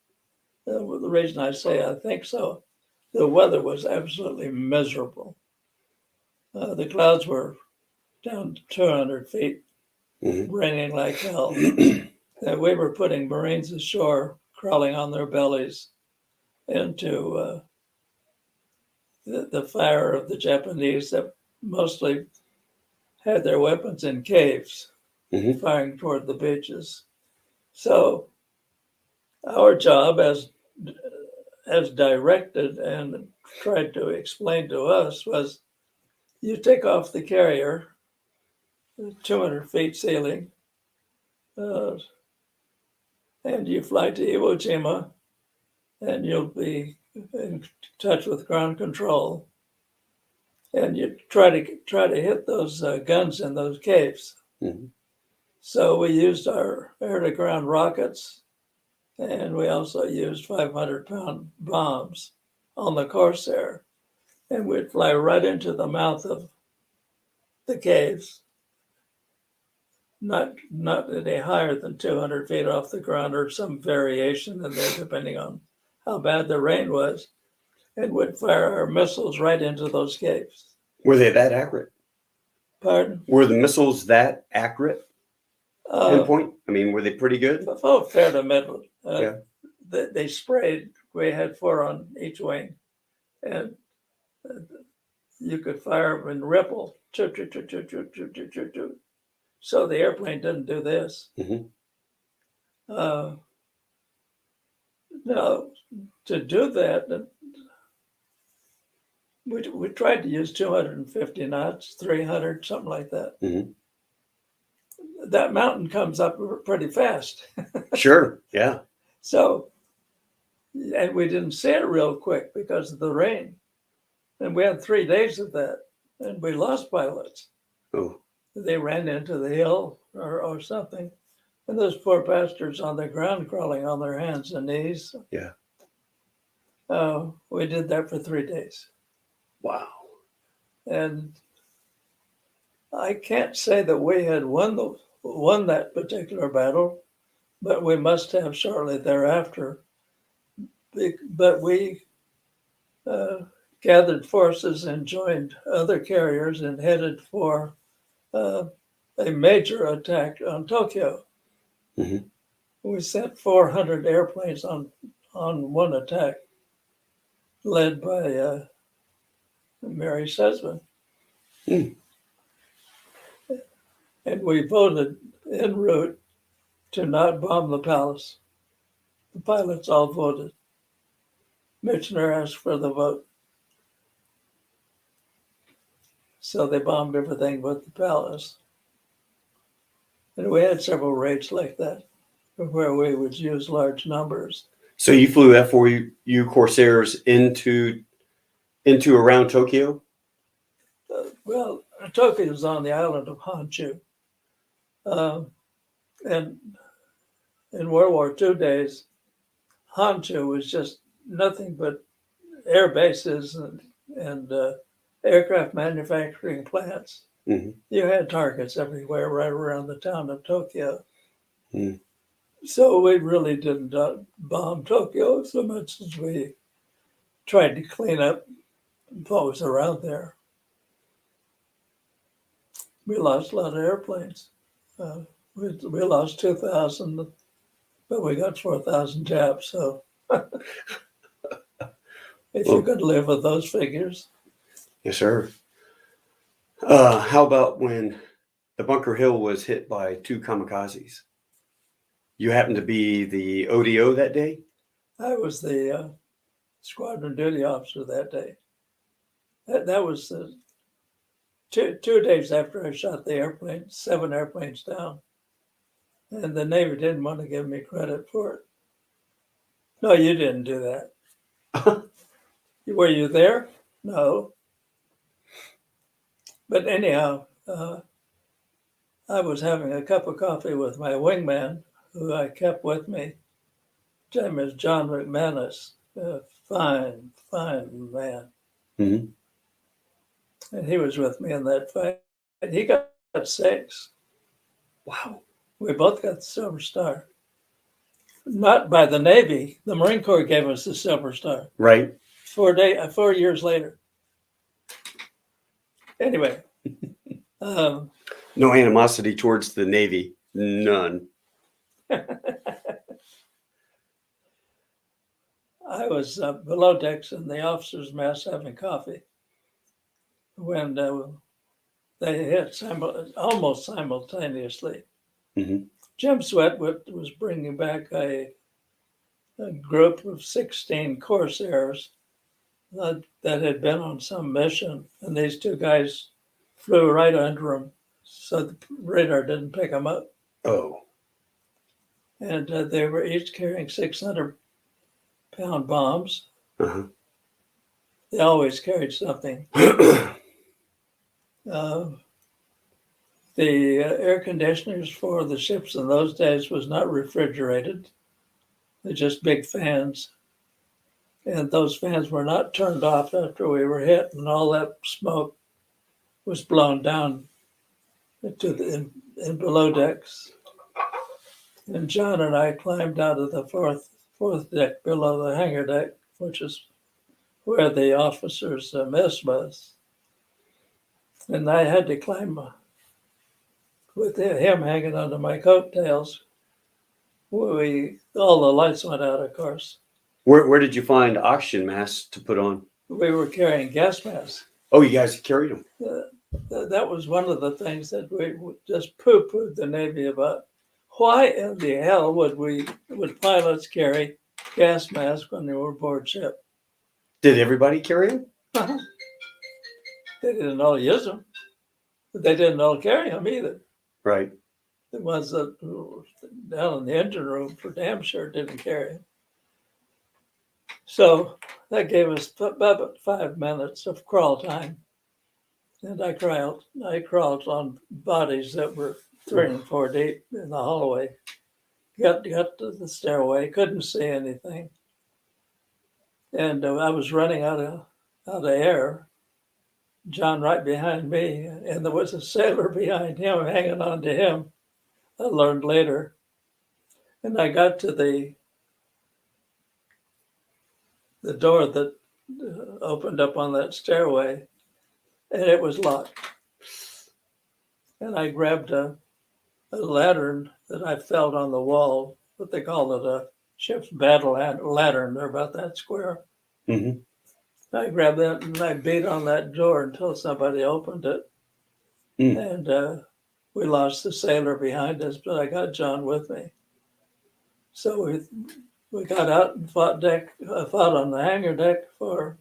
The reason I say I think so, the weather was absolutely miserable. The clouds were down to 200 feet, raining like hell. That we were putting Marines ashore, crawling on their bellies into the fire of the Japanese that mostly had their weapons in caves, firing toward the beaches. So our job as as directed and tried to explain to us was you take off the carrier, 200 feet ceiling, and you fly to Iwo Jima, and you'll be in touch with ground control, and you try to hit those guns in those caves. Mm-hmm. So we used our air-to-ground rockets, and we also used 500-pound bombs on the Corsair, and we'd fly right into the mouth of the caves, not any higher than 200 feet off the ground or some variation in there, depending on how bad the rain was, and would fire our missiles right into those caves. Were they that accurate? Pardon? Were the missiles that accurate? Pinpoint? I mean, were they pretty good? Oh, fair to middle. Yeah. They sprayed. We had 4 on each wing, and you could fire them in ripple. Choo, choo, choo, choo, choo, choo, choo, choo, choo. So the airplane didn't do this. Mm-hmm. Now, to do that, we tried to use 250 knots, 300, something like that. Mm-hmm. That mountain comes up pretty fast. Sure, yeah. So, and we didn't see it real quick because of the rain. And we had 3 days of that, and we lost pilots. Oh, They ran into the hill or something. And those poor bastards on the ground crawling on their hands and knees. yeah. We did that for 3 days. Wow. And I can't say that we had won that particular battle, but we must have shortly thereafter. But we gathered forces and joined other carriers and headed for a major attack on Tokyo. Mm-hmm. We sent 400 airplanes on one attack, led by Mary Sesman. Mm. And we voted en route to not bomb the palace. The pilots all voted. Michener asked for the vote. So they bombed everything but the palace. And we had several raids like that, where we would use large numbers. So you flew F-4U Corsairs into around Tokyo? Well, Tokyo is on the island of Honshu. And in World War II days, Honshu was just nothing but air bases and aircraft manufacturing plants. Mm-hmm. You had targets everywhere, right around the town of Tokyo. Mm. So we really didn't bomb Tokyo so much as we tried to clean up what was around there. We lost a lot of airplanes. We lost 2,000, but we got 4,000 Japs. So if you could live with those figures. Yes, sir. How about when the Bunker Hill was hit by 2 kamikazes? You happened to be the ODO that day? I was the squadron duty officer that day. That was 2 days after I shot the airplane, 7 airplanes down. And the Navy didn't want to give me credit for it. No, you didn't do that. Were you there? No. But anyhow, I was having a cup of coffee with my wingman, who I kept with me. His name is John McManus, a fine, fine man. Mm-hmm. And he was with me in that fight. And he got 6. Wow. We both got the Silver Star. Not by the Navy. The Marine Corps gave us the Silver Star. Right. 4 years later. Anyway. No animosity towards the Navy. None. I was below decks in the officers' mess having coffee when they hit almost simultaneously. Mm-hmm. Jim Sweat was bringing back a a group of 16 Corsairs that had been on some mission, and these two guys flew right under them, so the radar didn't pick them up. Oh. And they were each carrying 600-pound bombs. Uh-huh. They always carried something. The air conditioners for the ships in those days was not refrigerated. They're just big fans. And those fans were not turned off after we were hit, and all that smoke was blown down to the in below decks. And John and I climbed out of the fourth deck below the hangar deck, which is where the officers' mess was. And I had to climb with him hanging onto my coattails. All the lights went out, of course. Where did you find oxygen masks to put on? We were carrying gas masks. Oh, you guys carried them. That was one of the things that we just poo-pooed the Navy about. Why in the hell would pilots carry gas masks when they were aboard ship? Did everybody carry them? They didn't all use them, but they didn't all carry them either. Right. The ones that were down in the engine room for damn sure didn't carry them. So that gave us about 5 minutes of crawl time. And I crawled on bodies that were 3 and 4 deep in the hallway. Got to the stairway, couldn't see anything. And I was running out of air. John right behind me, and there was a sailor behind him hanging on to him. I learned later. And I got to the door that opened up on that stairway, and it was locked. And I grabbed a lantern that I felt on the wall, what they call it, a ship's battle lantern. They're about that square. Mm-hmm. I grabbed that and I beat on that door until somebody opened it. And we lost the sailor behind us, but I got John with me. So we got out and fought on the hangar deck for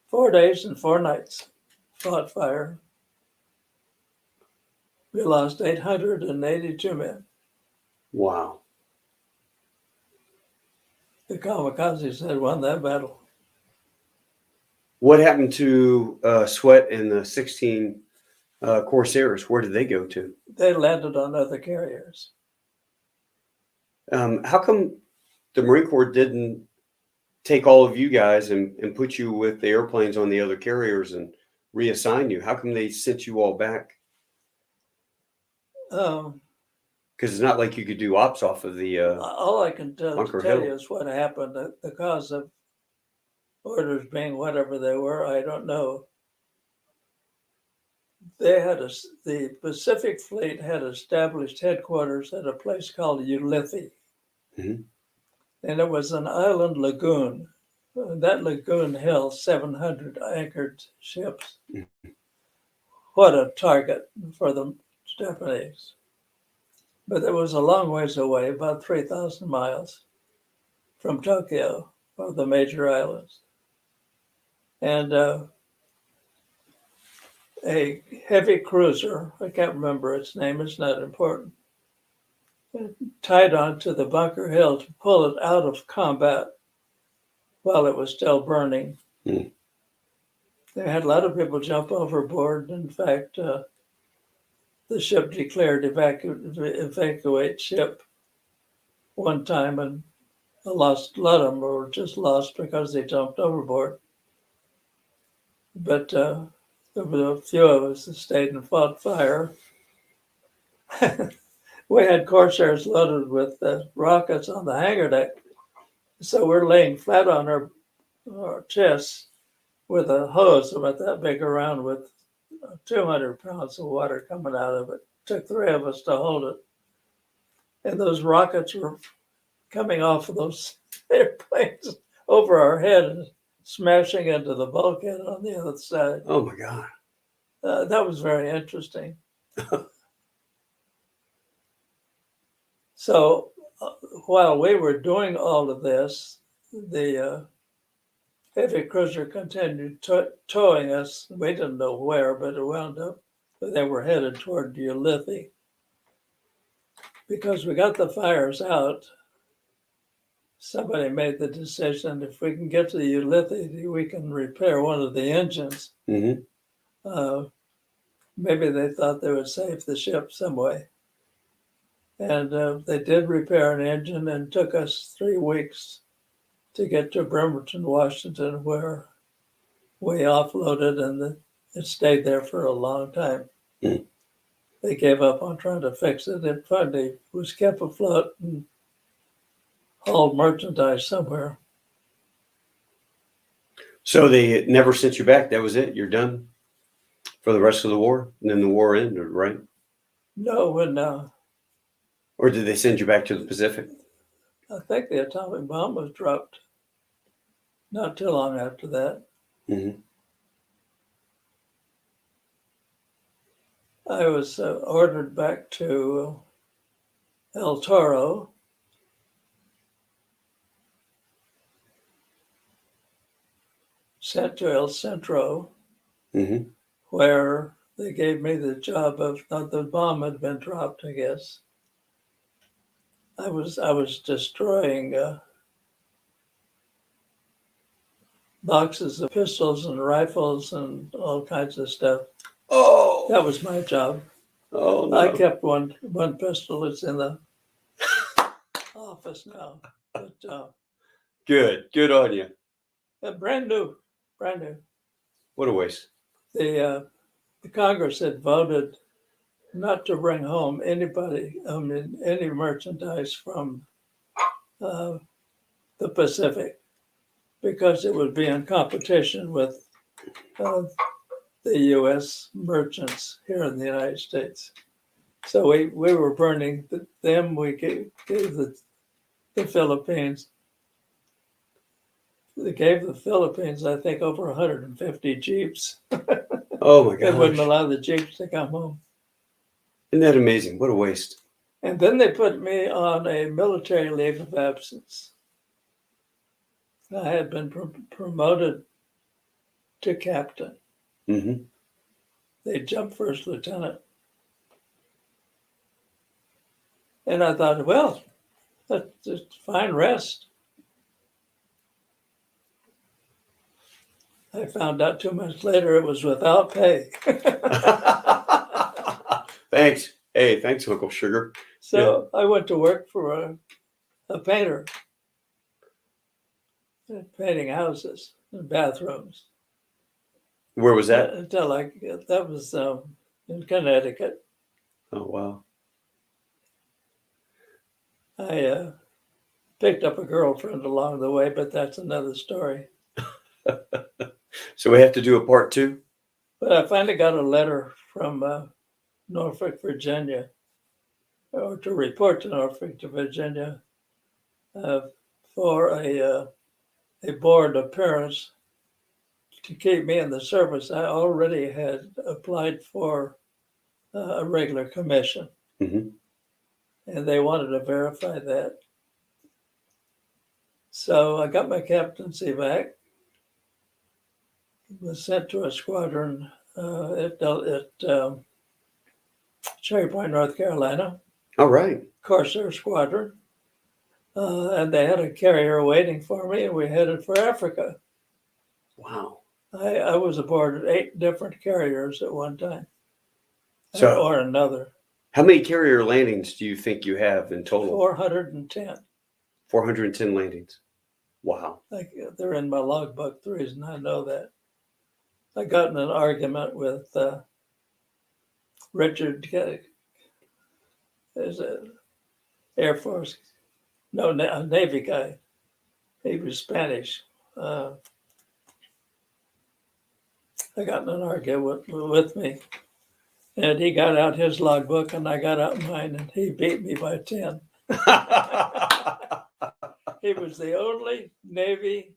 4 days and 4 nights. Fought fire. We lost 882 men. Wow. The kamikazes had won that battle. What happened to Sweat and the 16 Corsairs? Where did they go to? They landed on other carriers. How come the Marine Corps didn't take all of you guys and put you with the airplanes on the other carriers and reassign you? How come they sent you all back? Because it's not like you could do ops off of the all I can tell Hill. you is what happened. The cause of orders being whatever they were, I don't know. The Pacific Fleet had established headquarters at a place called Ulithi. Mm-hmm. And it was an island lagoon. That lagoon held 700 anchored ships. Mm-hmm. What a target for the Japanese. But it was a long ways away, about 3,000 miles from Tokyo, or the major islands. And a heavy cruiser, I can't remember its name, it's not important, tied onto the Bunker Hill to pull it out of combat while it was still burning. Mm. They had a lot of people jump overboard. In fact, the ship declared evacuate ship one time, and a lot of them were just lost because they jumped overboard. But there were a few of us that stayed and fought fire. We had Corsairs loaded with rockets on the hangar deck. So we're laying flat on our chests with a hose about that big around with 200 pounds of water coming out of it. It took 3 of us to hold it. And those rockets were coming off of those airplanes over our head and smashing into the bulkhead on the other side. Oh my God. That was very interesting. So while we were doing all of this, the heavy cruiser continued towing us. We didn't know where, but it wound up, they were headed toward Ulithi. Because we got the fires out, somebody made the decision, if we can get to the Ulithi, we can repair one of the engines. Mm-hmm. Maybe they thought they would save the ship some way. And they did repair an engine, and took us 3 weeks to get to Bremerton, Washington, where we offloaded, and it stayed there for a long time. Mm. They gave up on trying to fix it. It finally was kept afloat and hauled merchandise somewhere. So they never sent you back. That was it. You're done for the rest of the war, and then the war ended, right? No, Or did they send you back to the Pacific? I think the atomic bomb was dropped not too long after that. Mm-hmm. I was ordered back to El Toro. Sent to El Centro, Mm-hmm. where they gave me the job of, the bomb had been dropped, I guess. I was destroying boxes of pistols and rifles and all kinds of stuff. Oh, That was my job. oh no. I kept one pistol. It's in the office now. But Good on you. brand new. What a waste. The Congress had voted not to bring home any merchandise from the Pacific, because it would be in competition with the U.S. merchants here in the United States. So we were burning them. We gave the Philippines. They gave the Philippines, I think, over 150 Jeeps. Oh my They wouldn't gosh. allow the Jeeps to come home. Isn't that amazing? What a waste. And then they put me on a military leave of absence. I had been promoted to captain. Mm-hmm. They jumped first lieutenant. And I thought, well, that's just fine rest. I found out 2 months later it was without pay. Thanks. Hey, thanks, Uncle Sugar. So I went to work for a painter, painting houses and bathrooms. Where was that? Until that was in Connecticut. Oh, wow. I picked up a girlfriend along the way, but that's another story. So we have to do a part 2? But I finally got a letter from Norfolk, Virginia, or to report to Norfolk, Virginia, for a board appearance to keep me in the service. I already had applied for a regular commission, Mm-hmm. and they wanted to verify that. So I got my captaincy back, was sent to a squadron at Cherry Point, North Carolina. All right. Corsair Squadron. And they had a carrier waiting for me, and we headed for Africa. Wow. I was aboard 8 different carriers at one time, So, or another. how many carrier landings do you think you have in total? 410. 410 landings. Wow. They're in my logbook. The reason I know that, I got in an argument with Richard, there's a Air Force, no, a Navy guy. He was Spanish. I got in an argument with me, and he got out his logbook and I got out mine, and he beat me by 10. He was the only Navy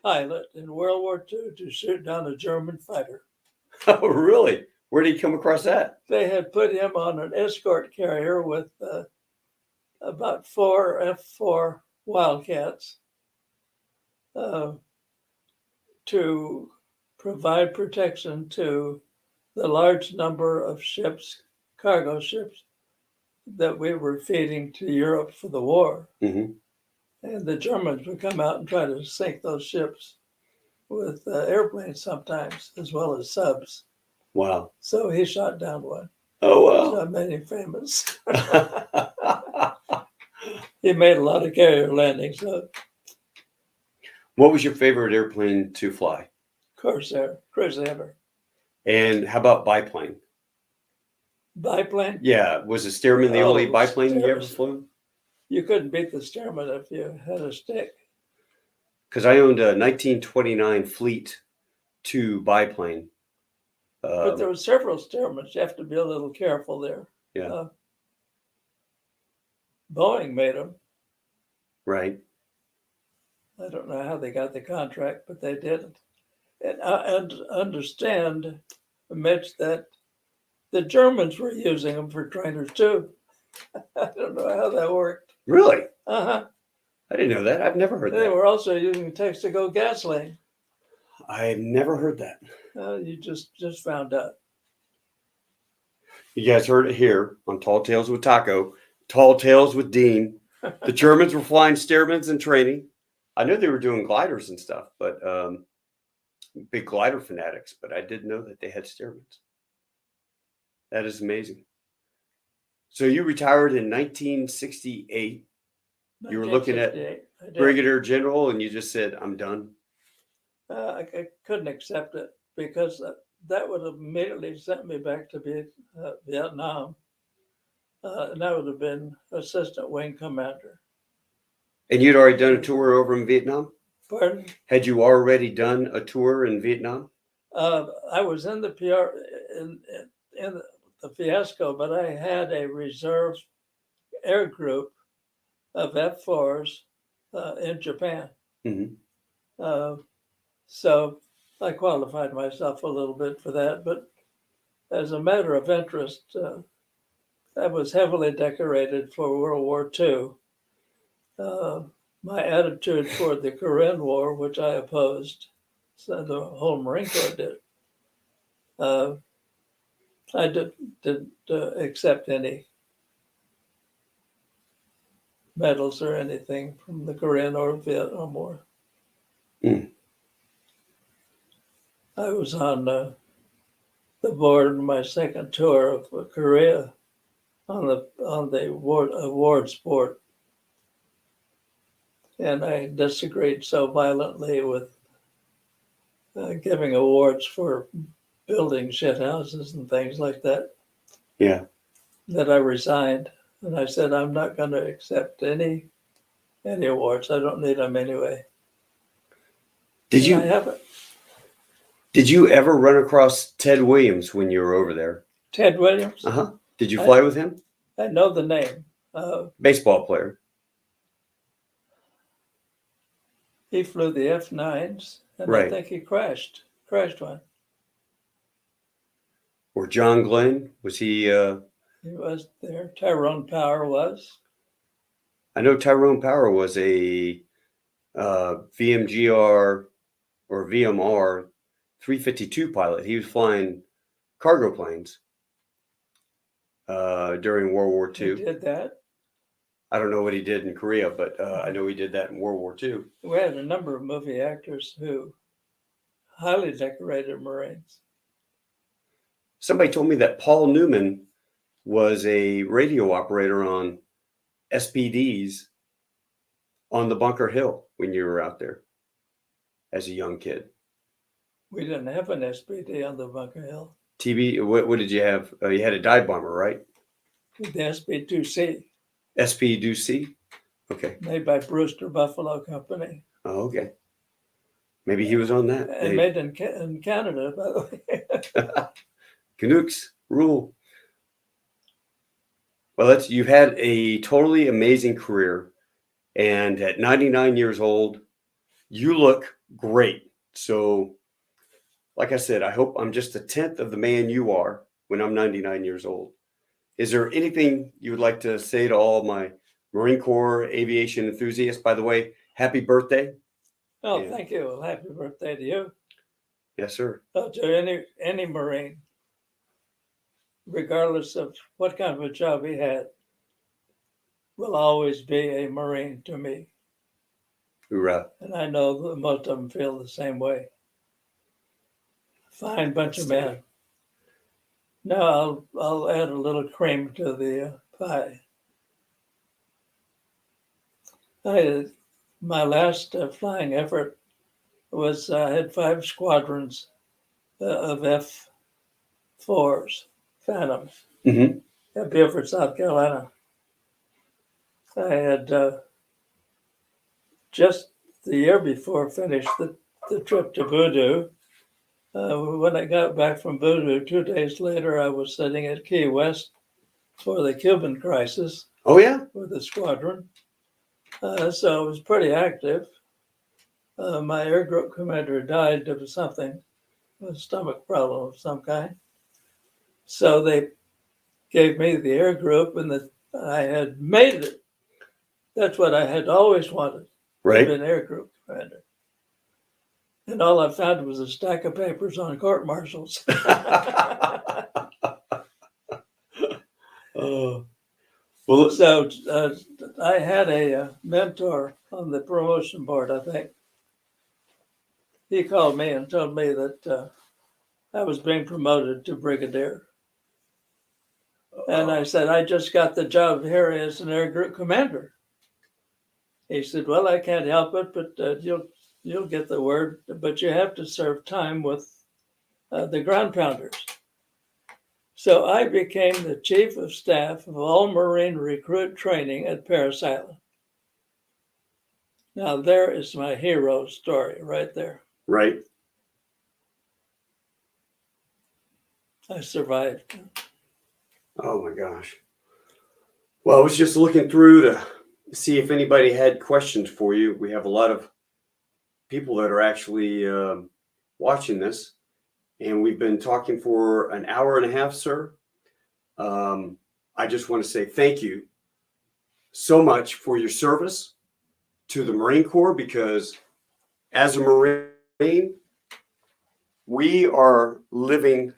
pilot in World War II to shoot down a German fighter. Oh, really? Where did he come across that? They had put him on an escort carrier with about 4 F-4 Wildcats to provide protection to the large number of ships, cargo ships, that we were feeding to Europe for the war. Mm-hmm. And the Germans would come out and try to sink those ships with airplanes sometimes, as well as subs. Wow. So he shot down one. Oh, So I made him famous. wow. He made a lot of carrier landings. What was your favorite airplane to fly? Crusader. And how about biplane? Biplane? Yeah. Was the Stearman the only biplane you ever stairs. flew? You couldn't beat the Stearman if you had a stick. Because I owned a 1929 Fleet 2 biplane. But there were several Stearmans. You have to be a little careful there. Yeah. Boeing made them. Right. I don't know how they got the contract, but they didn't. And I understand, Mitch, that the Germans were using them for trainers too. I don't know how that worked. Really? Uh-huh. I didn't know that. I've never heard They that. were also using Texaco gasoline. I've never heard that. You just found out. You guys heard it here on Tall Tales with Taco, Tall Tales with Dean. The Germans were flying Stearmans in training. I knew they were doing gliders and stuff, but big glider fanatics, but I didn't know that they had Stearmans. That is amazing. So you retired in 1968. You were looking at 1968, Brigadier General and you just said, I'm done. I couldn't accept it because that would have immediately sent me back to Vietnam. And I would have been assistant wing commander. And you'd already done a tour over in Vietnam? Pardon? Had you already done a tour in Vietnam? I was in the PR in the fiasco, but I had a reserve air group of F-4s in Japan. Mm-hmm. So I qualified myself a little bit for that, but as a matter of interest, I was heavily decorated for World War II. My attitude toward the Korean War, which I opposed, so the whole Marine Corps did. I didn't accept any medals or anything from the Korean or Vietnam War. Mm. I was on the board of my second tour of Korea on the awards board, and I disagreed so violently with giving awards for building shit houses and things like that. Yeah. That I resigned, and I said I'm not going to accept any awards. I don't need them anyway. Did you? I haven't. Did you ever run across Ted Williams when you were over there? Ted Williams? Uh-huh. Did you fly with him? I know the name. Baseball player. He flew the F-9s, and Right. I think he crashed one. Or John Glenn? Was he? He was there. Tyrone Power was. I know Tyrone Power was a VMGR or VMR 352 pilot. He was flying cargo planes during World War II. He did that. I don't know what he did in Korea, but I know he did that in World War II. We had a number of movie actors who highly decorated Marines. Somebody told me that Paul Newman was a radio operator on SPDs on the Bunker Hill when you were out there as a young kid. We didn't have an SPD on the Bunker Hill. TB, what did you have? You had a dive bomber, right? The SB-2C. SP-2C? Okay. Made by Brewster Buffalo Company. Oh, okay. Maybe he was on that. And made in Canada, by the way. Canucks rule. Well, you've had a totally amazing career. And at 99 years old, you look great. So, like I said, I hope I'm just a tenth of the man you are when I'm 99 years old. Is there anything you would like to say to all my Marine Corps aviation enthusiast. By the way, happy birthday. Oh, Yeah. thank you. Well, happy birthday to you. Yes, sir. To any Marine, regardless of what kind of a job he had, will always be a Marine to me. Hoorah. And I know that most of them feel the same way. Fine bunch of men. Now I'll add a little cream to the pie. My last flying effort was I had 5 squadrons of F-4s, Phantoms, at Beaufort, South Carolina. I had just the year before finished the trip to Voodoo. When I got back from Voodoo, 2 days later, I was sitting at Key West for the Cuban crisis. Oh, yeah? With the squadron. So it was pretty active. My air group commander died of something, a stomach problem of some kind. So they gave me the air group, and I had made it. That's what I had always wanted, Right. to be an air group commander. And all I found was a stack of papers on court martials. Oh. Well, So I had a mentor on the promotion board, I think. He called me and told me that I was being promoted to brigadier. And I said, I just got the job here as an air group commander. He said, well, I can't help it, but you'll get the word, but you have to serve time with the ground pounders. So I became the chief of staff of all Marine recruit training at Parris Island. Now there is my hero story right there. right. I survived. Oh, my gosh. Well, I was just looking through to see if anybody had questions for you. We have a lot of people that are actually watching this, and we've been talking for an hour and a half, sir. I just want to say thank you so much for your service to the Marine Corps, because as a Marine, we are living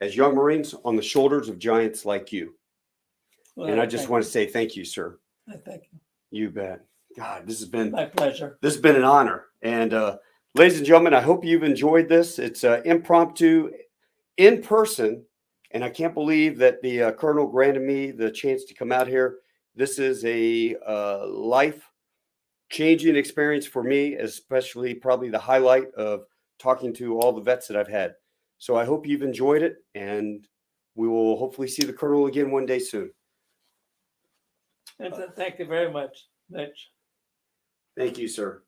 as young Marines on the shoulders of giants like you. Well, And I just want to say thank you, sir. I thank you. You bet. God, this has been My pleasure. This has been an honor. And ladies and gentlemen, I hope you've enjoyed this. It's impromptu, in person, and I can't believe that the Colonel granted me the chance to come out here. This is a life-changing experience for me, especially probably the highlight of talking to all the vets that I've had. So I hope you've enjoyed it, and we will hopefully see the Colonel again one day soon. And thank you very much, Mitch. Thank you, sir.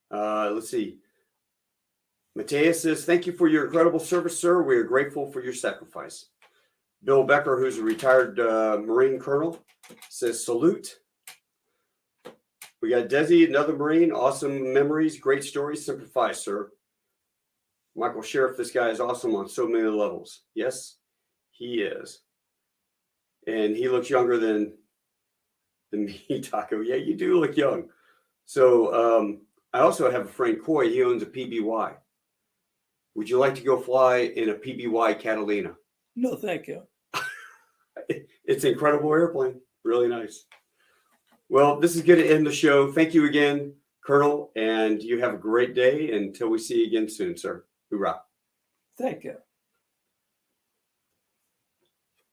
Let's see. Mateus says, thank you for your incredible service, sir. We are grateful for your sacrifice. Bill Becker, who's a retired Marine colonel, says, salute. We got Desi, another Marine. Awesome memories, great stories. Simplify, sir. Michael Sheriff, this guy is awesome on so many levels. Yes, he is. And he looks younger than me, Taco. Yeah, you do look young. So I also have a friend, Coy. He owns a PBY. Would you like to go fly in a PBY Catalina? No, thank you. It's an incredible airplane. Really nice. Well, this is going to end the show. Thank you again, Colonel, and you have a great day until we see you again soon, sir. Hoorah. Thank you.